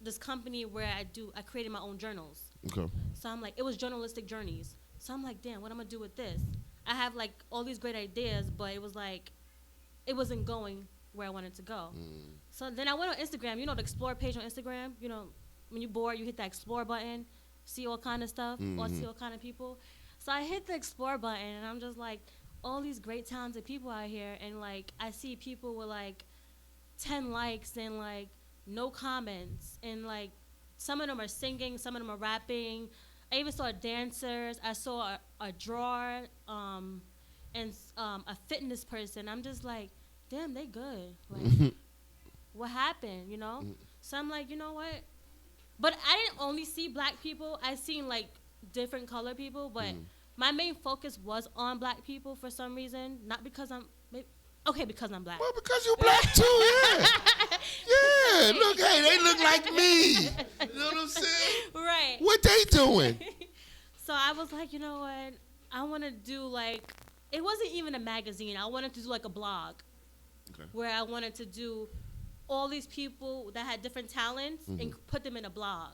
this company where I created my own journals. Okay. So I'm like, it was journalistic journeys. So I'm like, damn, what I'm gonna do with this? I have like all these great ideas, but it was like, it wasn't going where I wanted to go. So then I went on Instagram, you know, the explore page on Instagram. You know, when you're bored, you hit that explore button, see all kind of stuff, or see all kind of people. So I hit the explore button, and I'm just like, all these great talented people out here, and like I see people with like 10 likes and like no comments, and like some of them are singing, some of them are rapping. I even saw dancers. I saw a drawer, and a fitness person. I'm just like, damn, they good. Like, what happened, you know? So I'm like, you know what? But I didn't only see black people. I seen like different color people, but my main focus was on black people for some reason. Not because because I'm black. Well, because you black too, yeah. Yeah, look, hey, they look like me. You know what I'm saying? Right. What they doing? So I was like, you know what? I want to do like, it wasn't even a magazine. I wanted to do like a blog. Okay. Where I wanted to do all these people that had different talents and put them in a blog,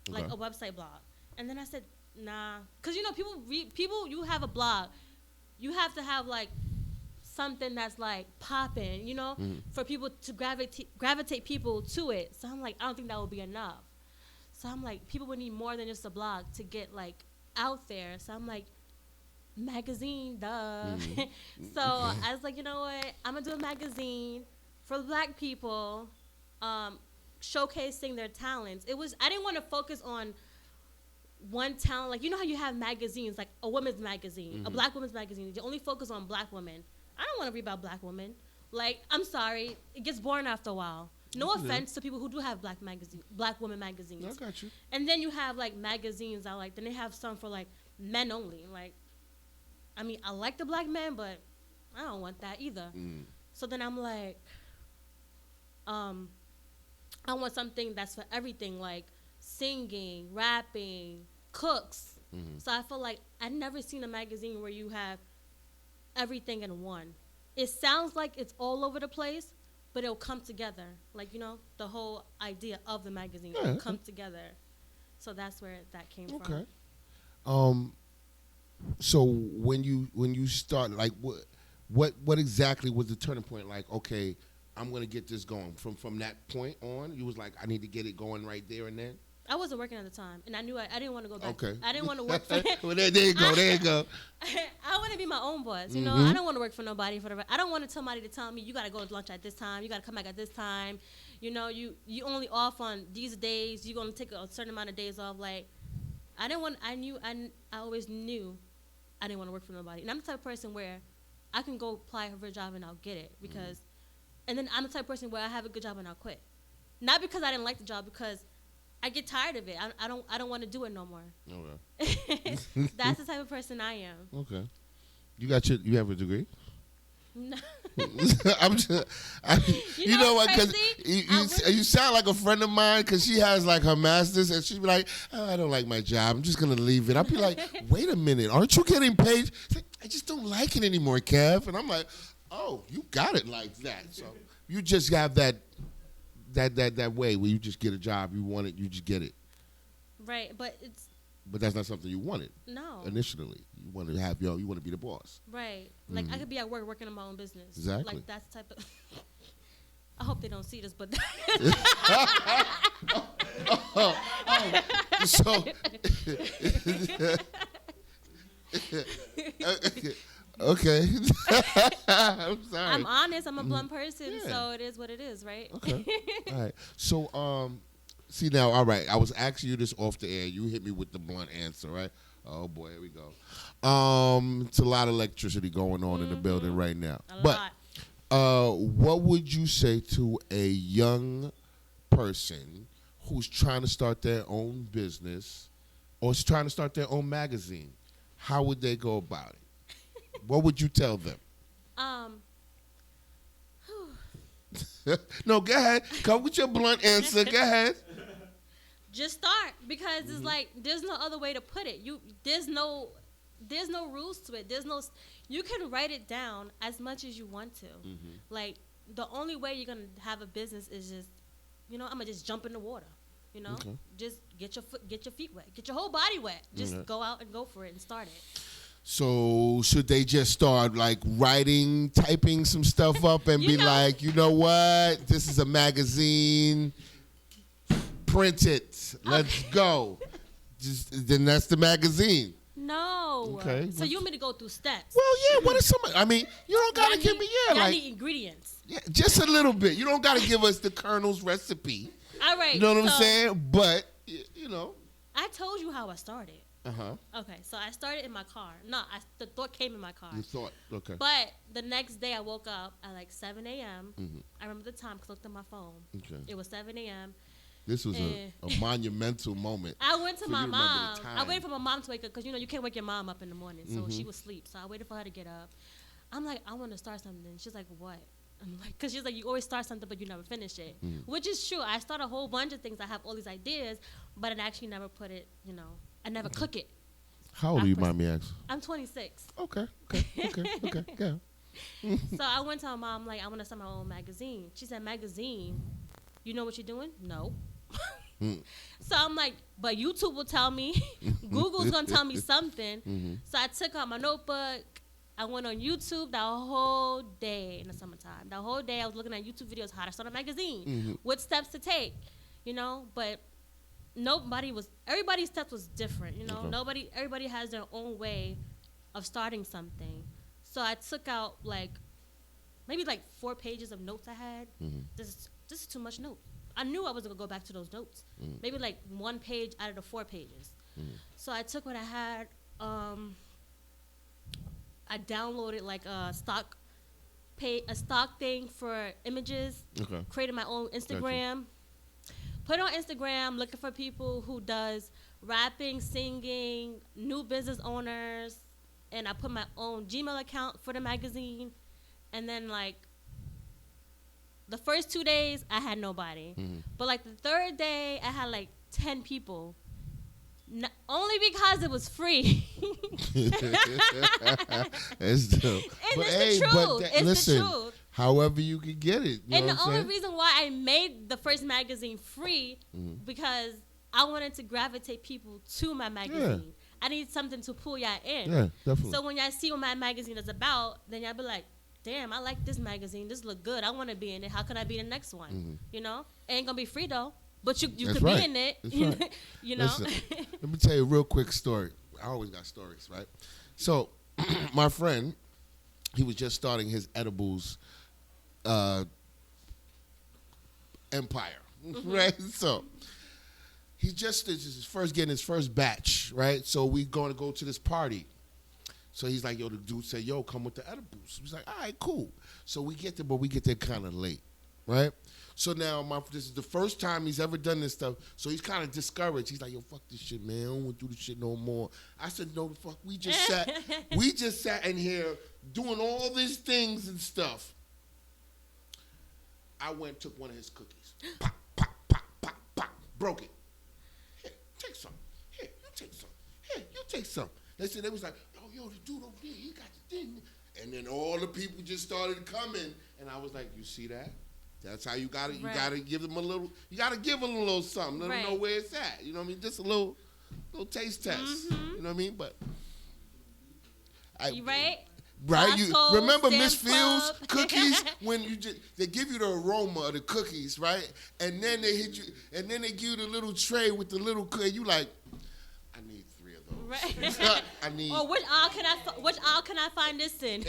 like Okay. a website blog. And then I said, nah, because you know people. You have a blog, you have to have like something that's like popping, you know, for people to gravitate people to it. So I'm like, I don't think that would be enough. So I'm like, people would need more than just a blog to get like out there. So I'm like, magazine, duh. So I was like, you know what? I'm gonna do a magazine for black people, showcasing their talents. I didn't want to focus on one talent. Like, you know how you have magazines, like a women's magazine, a black women's magazine. You only focus on black women. I don't want to read about black women. Like, I'm sorry, it gets boring after a while. No offense to people who do have black women magazines. I got you. And then you have like magazines that like, then they have some for like men only. Like, I mean, I like the black men, but I don't want that either. So then I'm like, I want something that's for everything, like singing, rapping, cooks. So I feel like I've never seen a magazine where you have everything in one. It sounds like it's all over the place, but it'll come together. Like, you know, the whole idea of the magazine will come together. So that's where that came from. Okay. So when you start, like, what exactly was the turning point? Like, okay, I'm gonna get this going. From that point on, you was like, I need to get it going right there and then. I wasn't working at the time, and I knew I didn't want to go back. Okay. I didn't want to work for. Well, there you go. There you go. I want to be my own boss. You know, I don't want to work for nobody. I don't want somebody to tell me you got to go to lunch at this time. You got to come back at this time. You know, you only off on these days. You're gonna take a certain amount of days off. Like, I didn't want. I always knew I didn't want to work for nobody. And I'm the type of person where I can go apply for a job and I'll get it because, and then I'm the type of person where I have a good job and I'll quit. Not because I didn't like the job, because I get tired of it. I don't want to do it no more. Okay. That's the type of person I am. Okay. You have a degree? No. I'm just, you know what? Because you sound like a friend of mine, because she has like her master's and she'd be like, oh, I don't like my job. I'm just gonna leave it. I'd be like, wait a minute, aren't you getting paid? She's like, I just don't like it anymore, Kev. And I'm like, oh, you got it like that. So you just have that way where you just get a job, you want it, you just get it. Right, but that's not something you wanted. No. Initially, you want to have you want to be the boss. Right, like I could be at work working on my own business. Exactly. Like that's the type of. I hope they don't see this, but. So. Okay. I'm sorry. I'm honest. I'm a blunt person, so it is what it is, right? Okay. All right. So, see now, all right. I was asking you this off the air. You hit me with the blunt answer, right? Oh boy, here we go. It's a lot of electricity going on in the building right now. A lot. What would you say to a young person who's trying to start their own business or is trying to start their own magazine? How would they go about it? What would you tell them? No, go ahead. Come with your blunt answer. Go ahead. Just start, because it's like there's no other way to put it. There's no rules to it. You can write it down as much as you want to. Like, the only way you're gonna have a business is just, I'm gonna just jump in the water. Just get your feet wet, get your whole body wet. Just go out and go for it and start it. So should they just start like typing some stuff up and be like, you know what? This is a magazine. Print it. Let's go. Then that's the magazine. No. Okay. So you want me to go through steps? Well, yeah. What is some? I mean, you don't gotta give me I need ingredients. Yeah, just a little bit. You don't gotta give us the Colonel's recipe. All right. You know what I'm saying? But I told you how I started. Okay, so I started in my car. No, the thought came in my car. You thought, okay. But the next day I woke up at like 7 a.m. I remember the time because I looked at my phone. Okay. It was 7 a.m. This was a monumental moment. I went to my mom. I waited for my mom to wake up because, you can't wake your mom up in the morning. So she was asleep. So I waited for her to get up. I'm like, I want to start something. She's like, what? I'm like, because she's like, you always start something, but you never finish it. Which is true. I start a whole bunch of things. I have all these ideas, but I actually never put it, I never cook it. How old are you, mind me asking? I'm 26. Okay. Yeah. So I went to my mom, like, I want to start my own magazine. She said, magazine? You know what you're doing? No. So I'm like, but YouTube will tell me. Google's going to tell me something. So I took out my notebook. I went on YouTube the whole day in the summertime. The whole day I was looking at YouTube videos, how to start a magazine, what steps to take, but everybody's steps was different, Okay. Everybody has their own way of starting something. So I took out maybe 4 pages of notes I had. This is too much notes. I knew I was gonna go back to those notes. Maybe 1 page out of the 4 pages. So I took what I had. I downloaded a stock thing for images. Okay. Created my own Instagram. Gotcha. Put it on Instagram, looking for people who does rapping, singing, new business owners, and I put my own Gmail account for the magazine. And then the first 2 days I had nobody, but the third day I had 10 people. Only because it was free. It's dope. And it's the truth. It's the truth. However you can get it. And the only reason why I made the first magazine free because I wanted to gravitate people to my magazine. Yeah. I need something to pull y'all in. Yeah, definitely. So when y'all see what my magazine is about, then y'all be like, damn, I like this magazine. This look good. I want to be in it. How can I be in the next one? Mm-hmm. You know, it ain't gonna be free though, but you That's could right. be in it. That's right. You know. Listen, let me tell you a real quick story. I always got stories, right? So, my friend, he was just starting his edibles empire, right? So, he just is his first getting his first batch, right? So we going to go to this party. So he's like, yo, the dude said, yo, come with the edibles. He's like, all right, cool. So we get there, but we get there kind of late, right? So now this is the first time he's ever done this stuff. So he's kind of discouraged. He's like, yo, fuck this shit, man. I don't want to do this shit no more. I said, no, the fuck. We just sat in here doing all these things and stuff. I went and took one of his cookies. Pop, pop, pop, pop, pop. Broke it. Here, take some. Here, you take some. Here, you take some. They was like, yo, the dude over there, he got the thing. And then all the people just started coming. And I was like, you see that? That's how you gotta give them a little, you gotta give them a little something. Let them know where it's at. You know what I mean? Just a little taste test. Mm-hmm. You know what I mean? But You right? Right, you Costco, remember Miss Sam's Fields Club. cookies when they give you the aroma of the cookies, right? And then they hit you, and then they give you the little tray with the little cookie. You like, I need 3 of those. Right. I need. Or which aisle can I find this in?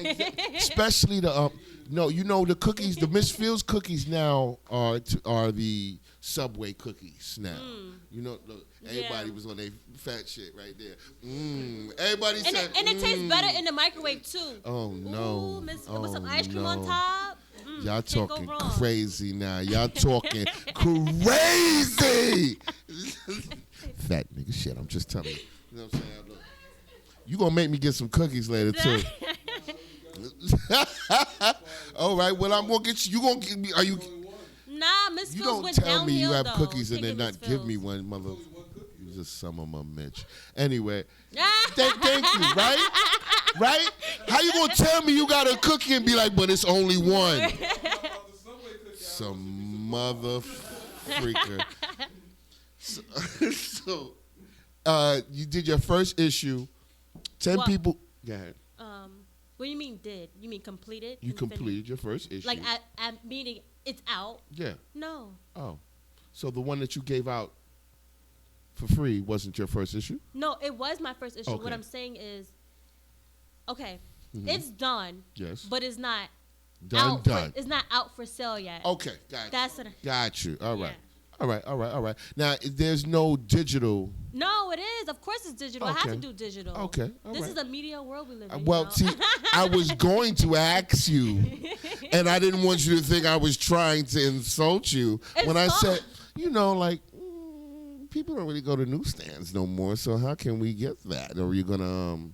Especially the no, you know the cookies, the Miss Fields cookies now are the Subway cookies now. You know, look, everybody was on their fat shit right there. Everybody said, and it tastes better in the microwave too. Oh no! Ooh, with some ice cream on top. Y'all can't talking go wrong. crazy now. Y'all talking crazy. Fat nigga shit. I'm just telling you. You know what I'm saying? Look, you gonna make me get some cookies later too. All right. Well, I'm gonna get you. You gonna give me? Are you? Nah, Miss You Fields don't went tell me you downhill, have though. cookies and then Speaking of not Miss give me Fields. one, mother. You just some of my bitch. Anyway, thank you. Right? Right? How you gonna tell me you got a cookie and be like, but it's only one? Some mother freaker. So, you did your first issue. 10 Well, people. Go ahead. What do you mean did? You mean completed? You and finished? completed your first issue. Like at meaning it's out? Yeah. No. Oh. So the one that you gave out for free wasn't your first issue? No, it was my first issue. Okay. What I'm saying is, okay, it's done. Yes. But it's not Done. it's not out for sale yet. Okay, got you. That's what Got you. All right. Yeah. All right. Now, there's no digital. No, it is. Of course it's digital. I have Okay. to do digital. Okay, all This right. is a media world we live in. Well, you know? see, I was going to ask you, and I didn't want you to think I was trying to insult you when I said, you know, like, people don't really go to newsstands no more, so how can we get that? Or are you going to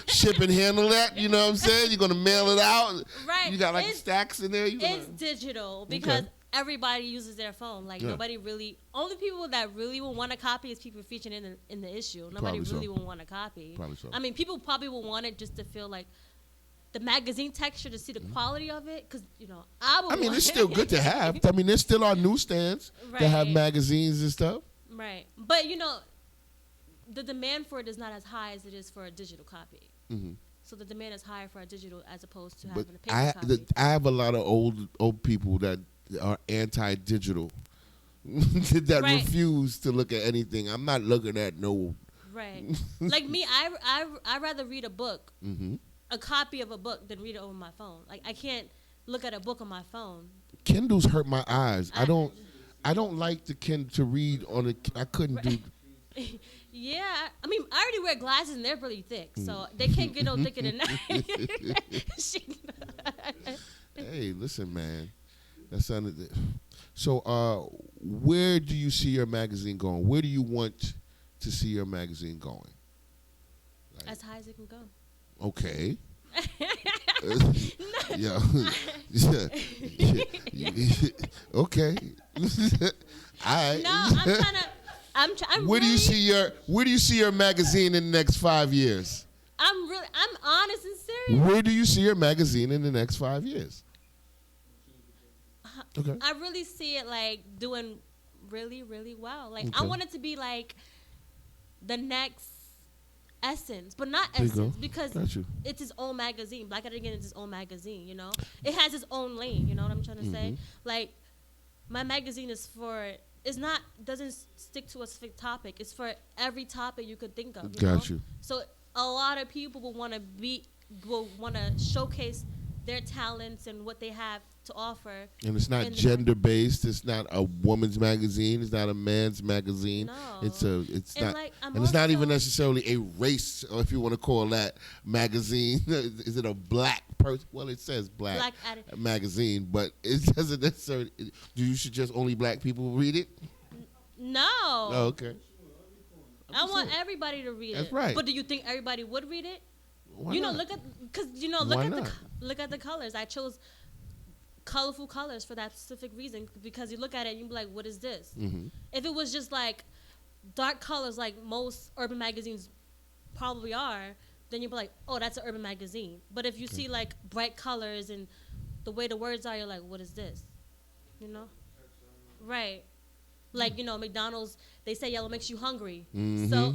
ship and handle that? You know what I'm saying? You're going to mail it out? Right. You got, like, It's- stacks in there? It's digital because Okay. everybody uses their phone. Like Yeah. nobody really. Only people that really will want a copy is people featured in the issue. Nobody Probably so. really will want a copy. Probably so. I mean, people probably will want it just to feel like the magazine texture to see the quality of it. Because I mean, it's still good to have. I mean, there still are newsstands that have Right. magazines and stuff. Right, but the demand for it is not as high as it is for a digital copy. Mm-hmm. So the demand is higher for a digital as opposed to But having a paper copy. I have a lot of old people that are anti-digital that Right. refuse to look at anything. I'm not looking at no. Right. Like me, I rather read a book, Mm-hmm. a copy of a book, than read it over my phone. Like I can't look at a book on my phone. Kindles hurt my eyes. I don't like the Kindle to read on a. I couldn't do. Yeah, I mean, I already wear glasses and they're really thick, so they can't get no thicker than that. Hey, listen, man. That sounded. So, where do you see your magazine going? Where do you want to see your magazine going? As high as it can go. Okay. Yeah. Okay. All right. No, I'm Where do you really, see your magazine in the next 5 years? I'm honest and serious. Where do you see your magazine in the next 5 years? Okay. I really see it like doing really, really well. Like I Okay. want it to be like the next Essence, but not There you go. Essence because Got you. it's his own magazine. Black Cardigan is his own magazine, you know? It has its own lane, you know what I'm trying to say? Like, my magazine is for, doesn't stick to a specific topic. It's for every topic you could think of, you know? Got you. So a lot of people will want to showcase their talents and what they have to offer. And it's not in the gender based. It's not a woman's magazine. It's not a man's magazine. No. It's And not, like, I'm and it's not even also- necessarily a race, or if you want to call that magazine. Is it a black person? Well, it says black magazine, but it doesn't necessarily. You should just only black people read it. No. Oh, okay. I want everybody to read That's it. right. But do you think everybody would read it? Why you know, not? look Why at not? look at the colors. I chose colorful colors for that specific reason because you look at it and you be like, what is this? If it was just like dark colors, like most urban magazines probably are, then you'd be like, oh, that's an urban magazine. But if you see like bright colors and the way the words are, you're like, what is this? You know? Right. Like, you know, McDonald's, they say yellow makes you hungry. So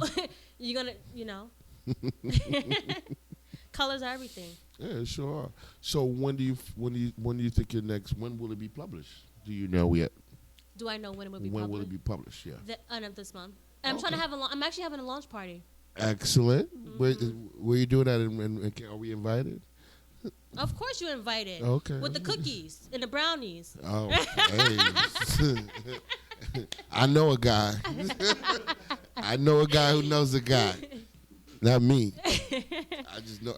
you're going to, you know. Colors are everything. Yeah, sure are. So when do you think your next? When will it be published? Do you know yet? Do I know when it will be When published? will it be published? Yeah. The end of this month. And I'm trying to have I'm actually having a launch party. Excellent. Where you doing that? And are we invited? Of course you invited. Okay. With the cookies and the brownies. Oh, hey. I know a guy. I know a guy who knows a guy. Not me. I just know.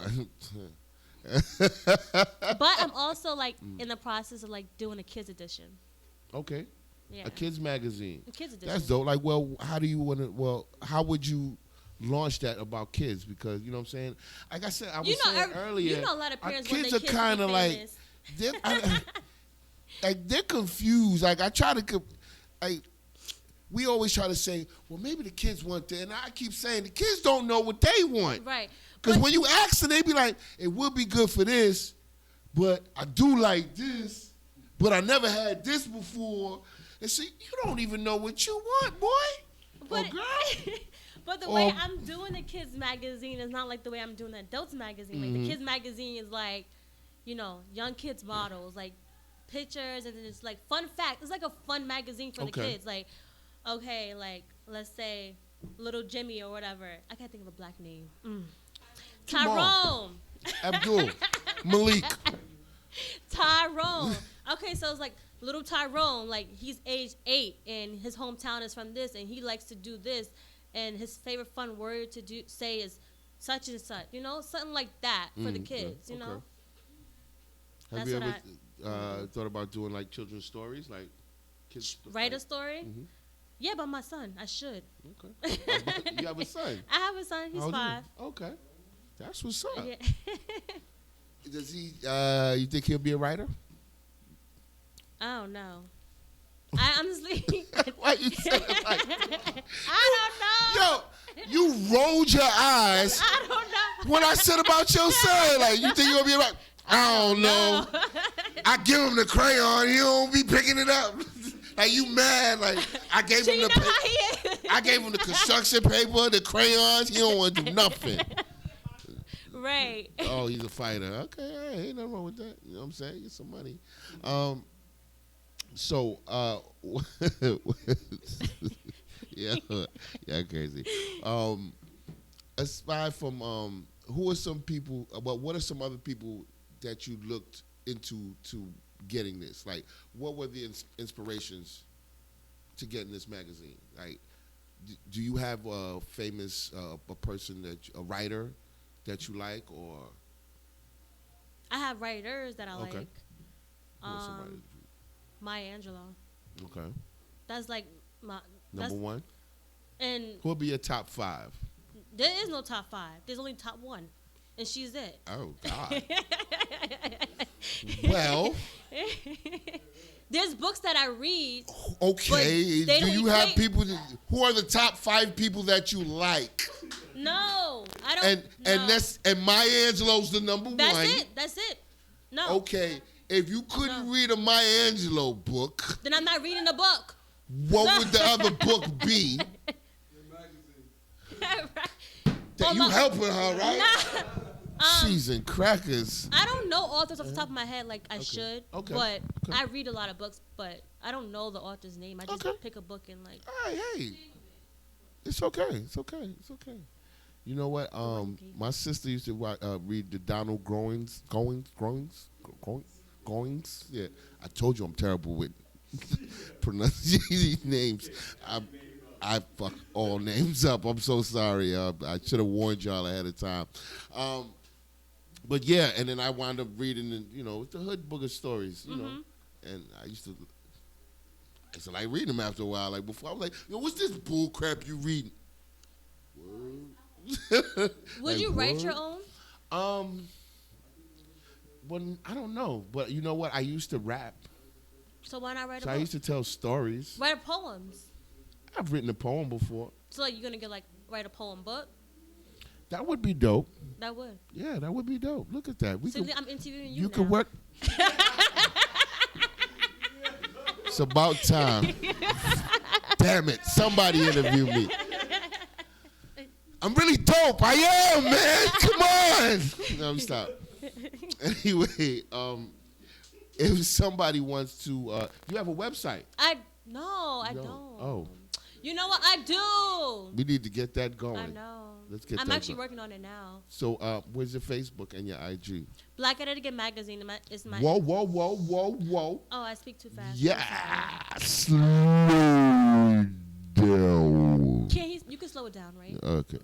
But I'm also like in the process of like doing a kids edition. Okay. Yeah. A kids magazine. A kids edition. That's dope. Like, well, how do you want to? Well, how would you launch that about kids? Because you know what I'm saying. Like I said, I was saying earlier. You know, a lot of our parents want kids their are kids to kind be of like, famous. they're confused. Like I try to, like. We always try to say, well, maybe the kids want that. And I keep saying the kids don't know what they want. Right. Because when you ask them, they be like, it would be good for this, but I do like this, but I never had this before. And see, you don't even know what you want, boy or girl. But the way I'm doing the kids magazine is not like the way I'm doing the adults magazine. Like the kids magazine is like, you know, young kids models, like pictures, and then it's like fun fact. It's like a fun magazine for the kids. Like, okay, like, let's say Little Jimmy or whatever. I can't think of a black name. Tyrone. Abdul. Malik. Tyrone. Okay, so it's like little Tyrone, like he's age 8 and his hometown is from this and he likes to do this and his favorite fun word to say is such and such. You know, something like that for the kids, you know? Have That's you what ever thought about doing like children's stories? Like kids write a story? Yeah, but my son. I should. Okay. You have a son? I have a son. He's 5. Okay. That's what's up. Yeah. Does he, you think he'll be a writer? I don't know. I honestly. Why you say it like that? I don't know. Yo, you rolled your eyes I don't know. when I said about your son. Like, you think he'll be a writer? I don't know. I give him the crayon. He don't be picking it up. Like, you mad? Like, I gave him the paper. I gave him the construction paper, the crayons. He don't want to do nothing. Right. Oh, he's a fighter. Okay, hey, ain't nothing wrong with that. You know what I'm saying? Get some money. Yeah, crazy. Aside from who are some people? What are some other people that you looked into to getting this? Like, what were the inspirations to getting this magazine? Like, do you have a famous a person a writer that you like, or? I have writers that I like. Who are some writers? Maya Angelou. Okay. That's like my Number one. And who'll be your top 5? There is no top 5. There's only top 1, and she's it. Oh God. Well. There's books that I read. Okay. Do you have people? Who are the top 5 people that you like? No, I don't. And Maya Angelou's the number 1. That's it. No. Okay. If you couldn't read a Maya Angelou book, then I'm not reading the book. What would the other book be? Right. you helping her, right? Nah. Cheese and crackers. I don't know authors off the top of my head like I should. Okay. But I read a lot of books, but I don't know the author's name. I just pick a book and like. Hey, it's okay. It's okay. It's okay. You know what? My sister used to read the Donald Goings. Yeah, I told you I'm terrible with pronunciating names. I fuck all names up. I'm so sorry. I should have warned y'all ahead of time. But yeah, and then I wound up reading, the hood book of stories, you know. And I used to like reading them after a while. Like before, I was like, what's this bull crap you reading? Would you write your own? Well, I don't know, but you know what? I used to rap. So why not write a So book? I used to tell stories. Write poems. I've written a poem before. So like you're gonna write a poem book? That would be dope. That would. Yeah, that would be dope. Look at that. I'm interviewing you. You now. could work. It's about time. Damn it! Somebody interview me. I'm really dope. I am, man. Come on. No, stop. Anyway, if somebody wants to, you have a website? I don't. Oh. You know what? I do. We need to get that going. I know. Let's get I'm that actually going. working on it now. So, where's your Facebook and your IG? Black at It Again magazine is my. Whoa. Oh, I speak too fast. Yeah. Slow down. You can slow it down, right? Okay.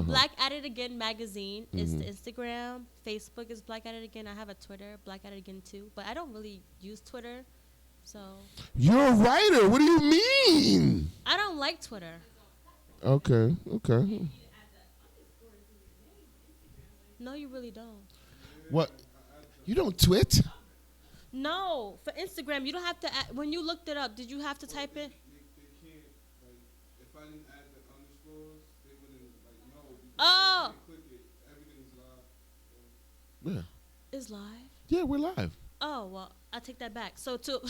Black at It Again magazine is the Instagram. Facebook is Black at It Again. I have a Twitter, Black at It Again too, but I don't really use Twitter, so. You're a writer. What do you mean? I don't like Twitter. Okay. No, you really don't. What? You don't twit? No, for Instagram, you don't have to. When you looked it up, did you have to type it? They can't, like, if I didn't add the underscores, they wouldn't, like, know. Oh. Click it. Everything's live. Yeah. It's live. Yeah, we're live. Oh well, I take that back. So I told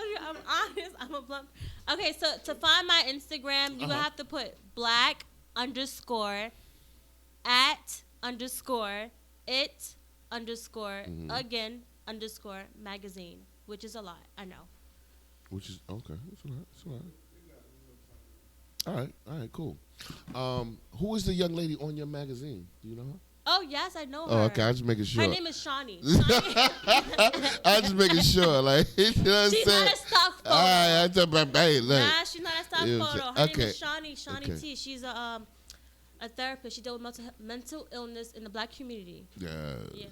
you I'm honest. I'm a blunt. Okay, so to find my Instagram, you're gonna have to put black _ at _ it _ again _ magazine, which is a lot. I know. Which is okay. It's all right. All right, cool. Who is the young lady on your magazine? Do you know her? Oh yes, I know her. Oh, okay. I was just making sure. Her name is Shawnee. I was just making sure, like, you know what I'm She's saying? not a stock photo. All right, I thought, hey, look. Nah, she's not a stock You know what photo. I'm Her saying? name is Okay. Shawnee Okay. T. She's a therapist. She deals with mental illness in the black community. Yeah. Yeah.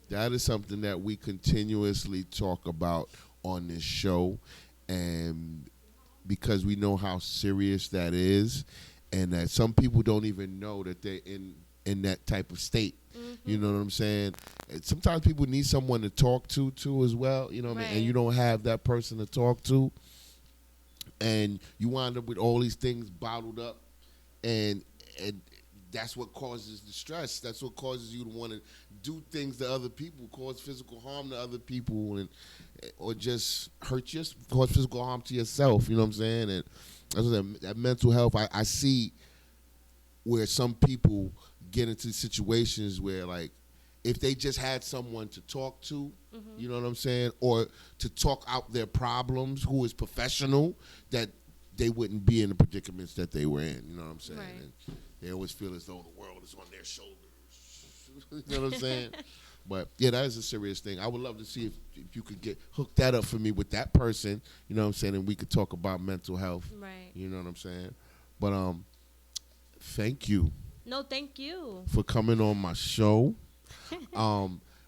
That is something that we continuously talk about on this show, and because we know how serious that is, and that some people don't even know that they're in that type of state. You know what I'm saying? And sometimes people need someone to talk to too as well. You know what I mean? And you don't have that person to talk to, and you wind up with all these things bottled up, and that's what causes the stress. That's what causes you to want to do things to other people, cause physical harm to other people, or just cause physical harm to yourself. You know what I'm saying? And that's what that mental health. I see where some people get into situations where, like, if they just had someone to talk to, you know what I'm saying, or to talk out their problems, who is professional, that they wouldn't be in the predicaments that they were in. You know what I'm saying? Right. And they always feel as though the world is on their shoulders. You know what I'm saying? But yeah, that is a serious thing. I would love to see if you could hook that up for me with that person. You know what I'm saying? And we could talk about mental health. Right. You know what I'm saying? But thank you. No, thank you. For coming on my show.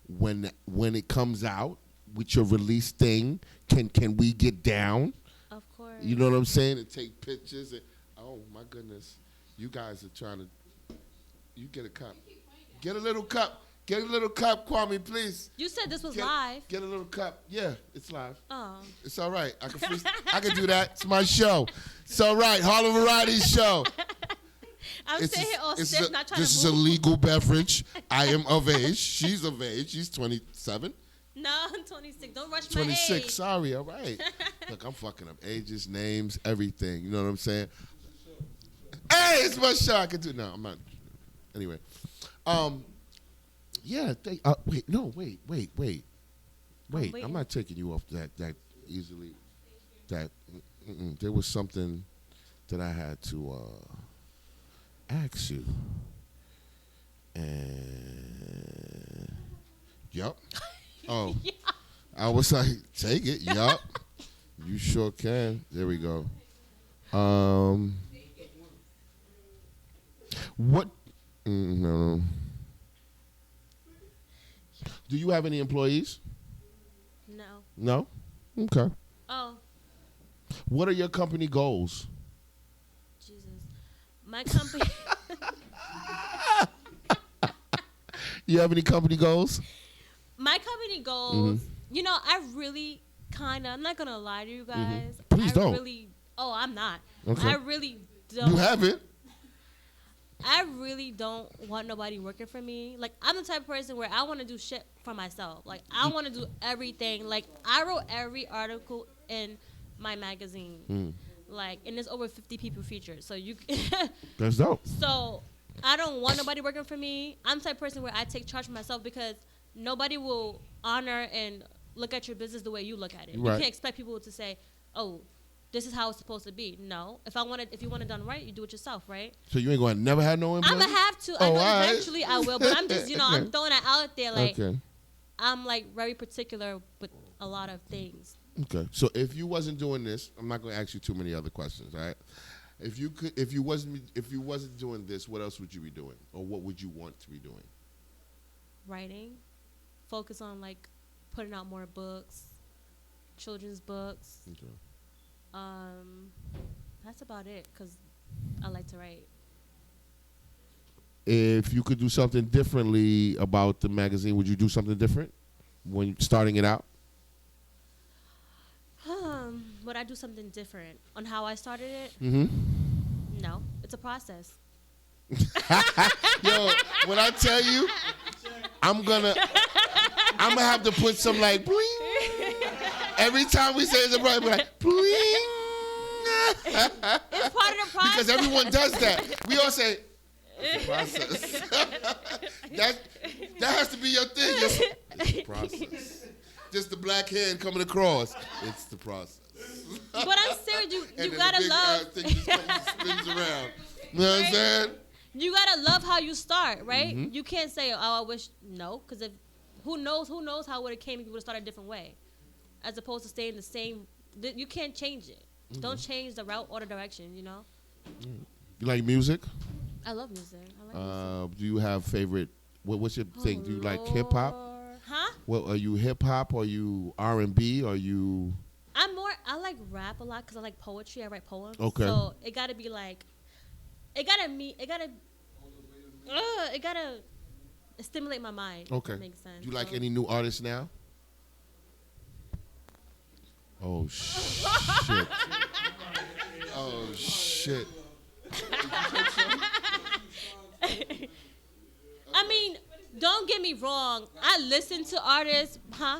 When it comes out with your release thing, can we get down? Of course. You know what I'm saying? And take pictures. And, oh my goodness, you guys are trying to. You get a cup. Get a little cup. Get a little cup, Kwame, please. You said this was live. Get a little cup. Yeah, it's live. Oh. It's all right. I can do that. It's my show. It's all right. Harlem Variety Show. I'm sitting here all stiff, not trying to move. This is a legal beverage. I am of age. She's of age. She's 27. No, I'm 26. Don't rush 26. my age. Sorry. All right. Look, I'm fucking up ages, names, everything. You know what I'm saying? Hey, it's my show. I can do. No, I'm not. Anyway. Yeah. Wait. No. Wait. waiting. I'm not taking you off that easily. There was something that I had to ask you. And yup. Oh, Yeah. I was like, take it. Yup. You sure can. There we go. What? No. Do you have any employees? No. No? Okay. Oh, What are your company goals? Jesus. My company. You have any company goals? My company goals. You know, I really kind of. I'm not gonna lie to you guys. Please I don't. Really. Oh, I'm not. Okay. I really don't. You haven't? I really don't want nobody working for me. Like, I'm the type of person where I want to do shit for myself. Like, I want to do everything. Like, I wrote every article in my magazine. Like, and there's over 50 people featured. So you. That's dope. So I don't want nobody working for me. I'm the type of person where I take charge of myself because nobody will honor and look at your business the way you look at it. Right. You can't expect people to say, "Oh, this is how it's supposed to be." No. If you want it done right, you do it yourself, right? So you ain't going to never have no employees? I'm gonna have to. Oh, I know all right. eventually I will, but I'm just, I'm Okay. throwing it out there. Like, Okay. I'm like very particular with a lot of things. Okay. So if you wasn't doing this, I'm not going to ask you too many other questions, all right? If you wasn't doing this, what else would you be doing? Or what would you want to be doing? Writing, focus on like putting out more books, children's books. Okay. That's about it because I like to write. If you could do something differently about the magazine, would you do something different when starting it out? Would I do something different on how I started it? Mm-hmm. No, it's a process. Yo, when I tell you, I'm gonna have to put some like bling. Every time we say it's a brother, we're like bling. It's part of the process. Because everyone does that. We all say it's a process. that has to be your thing. It's the process. Just the black hand coming across. It's the process. But I'm serious. You And gotta the big love. thing just spins around. You know what I'm saying? You gotta love how you start, right? You can't say, "Oh, I wish." No, because if who knows how would it came if you would have started a different way, as opposed to staying the same. You can't change it. Don't change the route or the direction. You know. You like music? I love music. I like music. Do you have favorite? What's your thing? Do you like hip hop? Huh? What are you, hip hop? Or are you R&B? Or are you? I like rap a lot because I like poetry. I write poems. Okay. So it gotta be like, it gotta stimulate my mind. Okay. If that makes sense. Do you like So- any new artists now? Oh shit! Oh shit! I mean, don't get me wrong. I listen to artists, huh?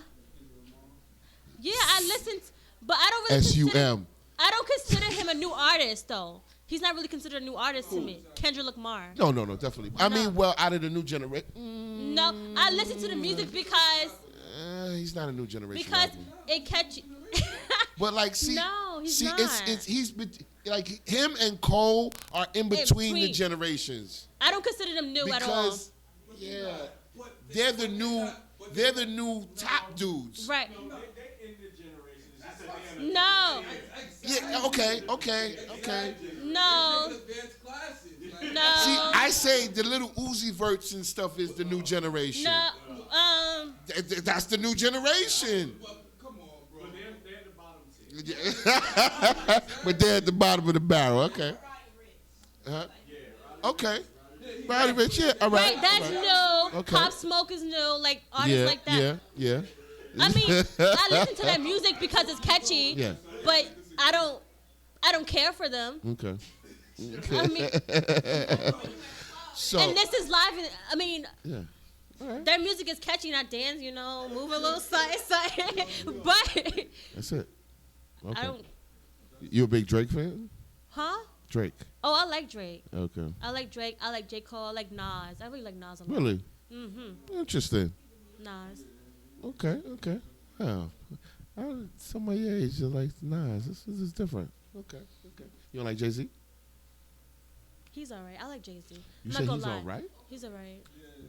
Yeah, I listen, but I don't really SUM. I don't consider him a new artist though. He's not really considered a new artist to me. Kendrick Lamar. No, definitely. I mean, well, out of the new generation. No, I listen to the music because He's not a new generation. because album. it catch. But like, see, No, he's see, not. he's like him and Cole are in between the between. generations I don't consider them new at all. because they're the new top dudes. Right. They in the generation. It's just that they No. Yeah. Okay. No. advanced classes. Like, No. See, I say the little Uzi Verts and stuff is the new generation. No. That's the new generation. come on, bro. They're at the bottom tier. But they're at the bottom of the barrel. Okay. Okay. Roddy Rich, yeah. All right. Right, that's all right. new. Okay. Pop Smoke is new. Like artists like that. Yeah. I mean, I listen to that music because it's catchy. Yeah. But I don't care for them. Okay. I mean, So. and this is live. I mean, Yeah. Their music is catchy, and I dance, move a little something. But That's it. Okay. I don't. You a big Drake fan? Huh? Drake. Oh, I like Drake. Okay. I like Drake. I like J. Cole. I like Nas. I really like Nas a lot. Really? Mm-hmm. Interesting. Nas. Okay. Oh, some of your age, you like Nas. This is different. Okay. You don't like Jay-Z? He's all right. I like Jay-Z. You I'm say not gonna he's lie. all right? He's all right.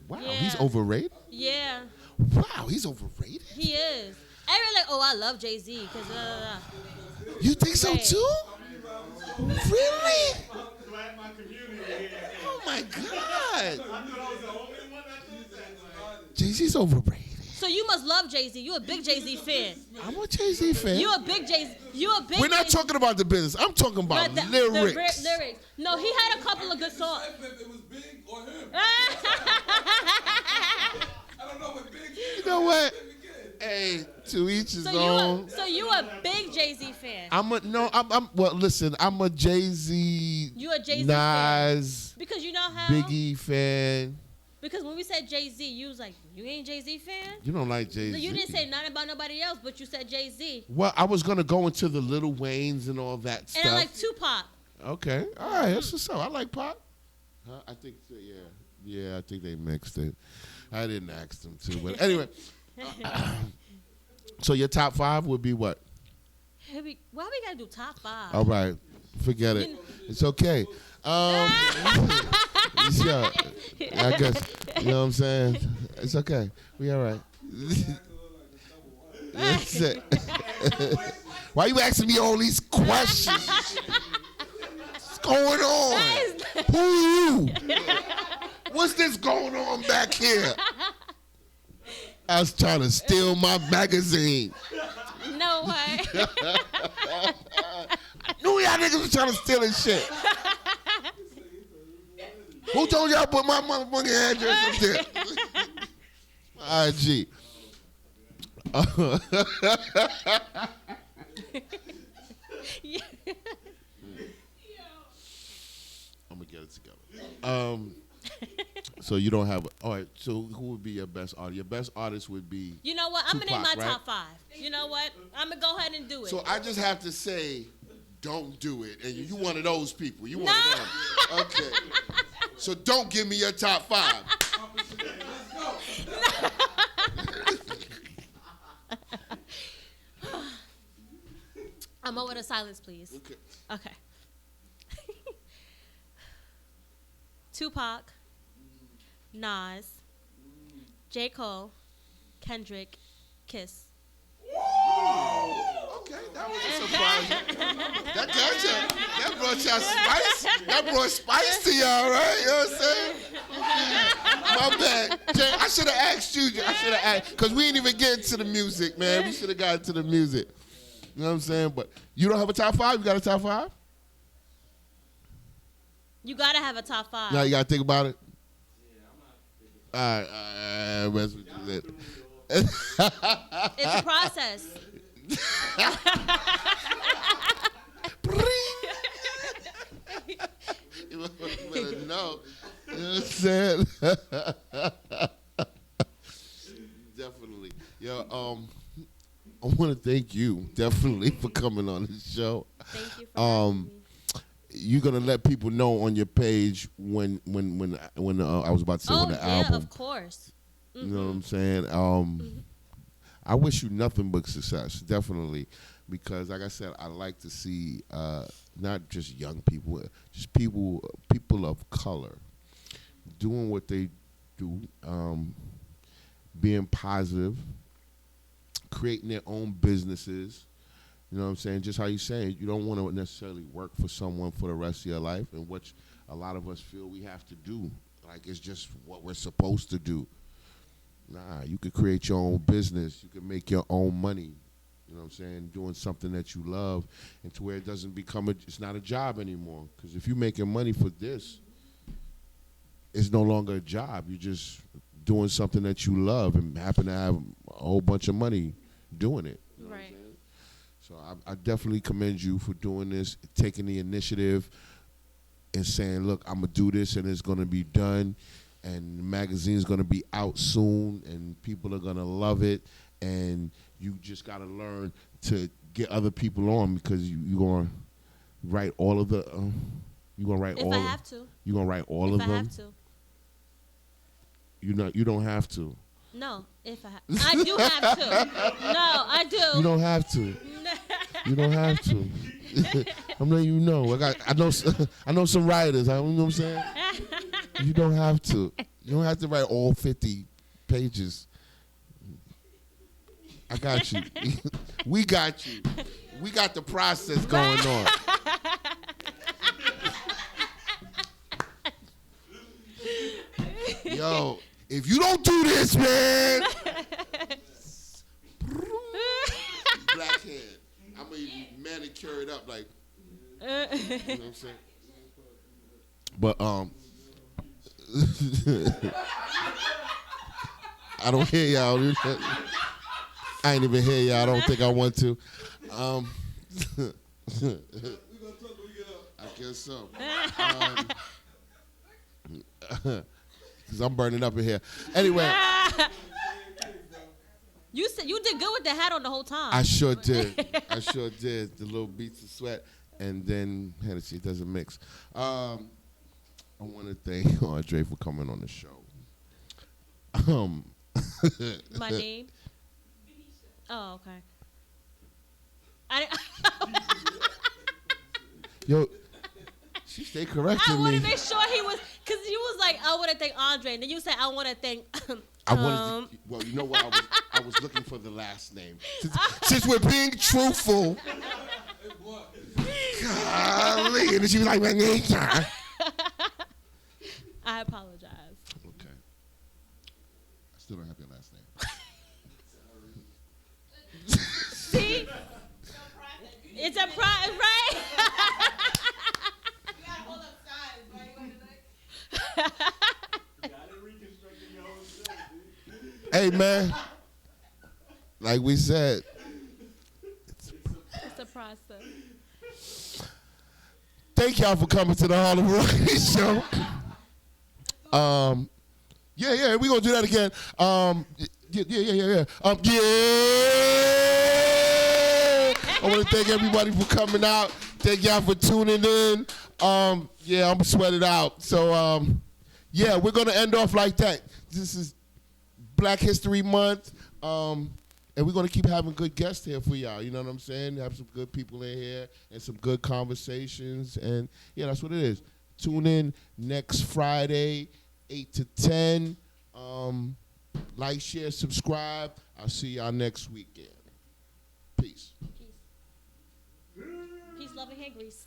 Wow, Yeah. he's overrated? Yeah, Wow, he's overrated? he is. Everyone like, I love Jay-Z because You think so Right. too? Really? Glad my community. Oh my God. I thought I was the only one that thought that. Jay-Z's overrated. So you must love Jay-Z. You a big Jay-Z fan. I'm a Jay-Z fan. You a big Jay-Z. You a big. We're not Jay-Z. talking about the business. I'm talking about But lyrics. lyrics. No, he had a couple of good songs. If it was Big or him. I I don't know what Big You know what? Hey, to each his own. So you a big Jay-Z fan. I'm well, listen, I'm a Jay-Z, You a Jay-Z Nas, Because you know how? Biggie fan. Because when we said Jay-Z, you was like, you ain't Jay-Z fan? You don't like Jay-Z. You didn't say nothing about nobody else, but you said Jay-Z. Well, I was going to go into the Lil Waynes and all that stuff. And I like Tupac. Okay. All right. That's what's up. I like Pop. Huh? I think so, yeah. Yeah, I think they mixed it. I didn't ask them to. But anyway. So your top 5 would be what? Why we gotta do top 5? All right. Forget it. It's okay. Yeah, I guess. You know what I'm saying? It's okay. We all right. That's it. Why you asking me all these questions? What's going on? Who are you? What's this going on back here? I was trying to steal my magazine. No way. I knew y'all niggas was trying to steal his shit. Who told y'all to put my motherfucking address up there? IG. Yeah. I'm gonna get it together. So you don't have. All right. So who would be your best artist? Your best artist would be. You know what? I'm gonna name my Tupac, right? top 5. You know what? I'm gonna go ahead and do it. So I just have to say, don't do it. And you one of those people. You one No. of them. Okay. So don't give me your top 5. I'm over the silence, please. Okay. Tupac, Nas, J. Cole, Kendrick, Kiss. Okay, that was a surprise. That brought y'all spice. That brought spice to y'all, right? You know what I'm saying? My bad. Jay, I should have asked you. I should have asked. Because we didn't even get into the music, man. We should have gotten to the music. You know what I'm saying? But you don't have a top 5? You got a top 5? You gotta have a top 5. Now you got to think about it? All right. Rest with you then. It's a process. You better know. You know what I'm saying? Definitely. Yo, I want to thank you definitely for coming on the show. Thank you for having me. You're gonna let people know on your page when I was about to say when the album. Of course. You know what I'm saying? I wish you nothing but success, definitely, because like I said, I like to see not just young people, just people of color doing what they do, being positive, creating their own businesses. You know what I'm saying? Just how you saying, you don't want to necessarily work for someone for the rest of your life, and which a lot of us feel we have to do. Like it's just what we're supposed to do. Nah, you could create your own business. You can make your own money. You know what I'm saying? Doing something that you love, and to where it doesn't become it's not a job anymore. Because if you're making money for this, it's no longer a job. You're just doing something that you love and happen to have a whole bunch of money doing it. You know what I'm saying? So I definitely commend you for doing this, taking the initiative and saying, look, I'm going to do this and it's going to be done. and the magazine's gonna be out soon, and people are gonna love it. And you just gotta learn to get other people on, because you gonna write all of the. You gonna write If all. I have to. You gonna write all of If I them. have to. You don't have to. No, if I I do have to. No, I do. You don't have to. You don't have to. I'm letting you know. I know some writers. You know what I'm saying? You don't have to. You don't have to write all 50 pages. I got you. We got you. We got the process going on. Yo, if you don't do this, man. Black head. I'm going to manicure it up like, you know what I'm saying? But, I don't hear y'all. I ain't even hear y'all. I don't think I want to. I guess so. Because I'm burning up in here. Anyway. You said you did good with the hat on the whole time. I sure did. I sure did. The little beats of sweat, and then Hennessy doesn't mix. I want to thank Andre for coming on the show. My name? Oh, okay. Yo, she stayed correcting I me. want to make sure he was, because you was like, I want to thank Andre, and then you said, I want to thank. I wanted to, well, you know what? I was looking for the last name. Since we're being truthful. Golly. And then she was like, Vaneisha. I apologize. Okay. I still don't have your last name. See? It's a pride, right? Hey, man. Like we said. It's a process. Thank y'all for coming to the Harlem Variety Show. Yeah, we're going to do that again. Yeah. I want to thank everybody for coming out. Thank y'all for tuning in. Yeah, I'm sweated out. So, yeah, we're going to end off like that. This is Black History Month. And we're going to keep having good guests here for y'all. You know what I'm saying? Have some good people in here and some good conversations. And, yeah, that's what it is. Tune in next Friday, 8 to 10. Like, share, subscribe. I'll see y'all next weekend. Peace. Peace, love, and hair grease.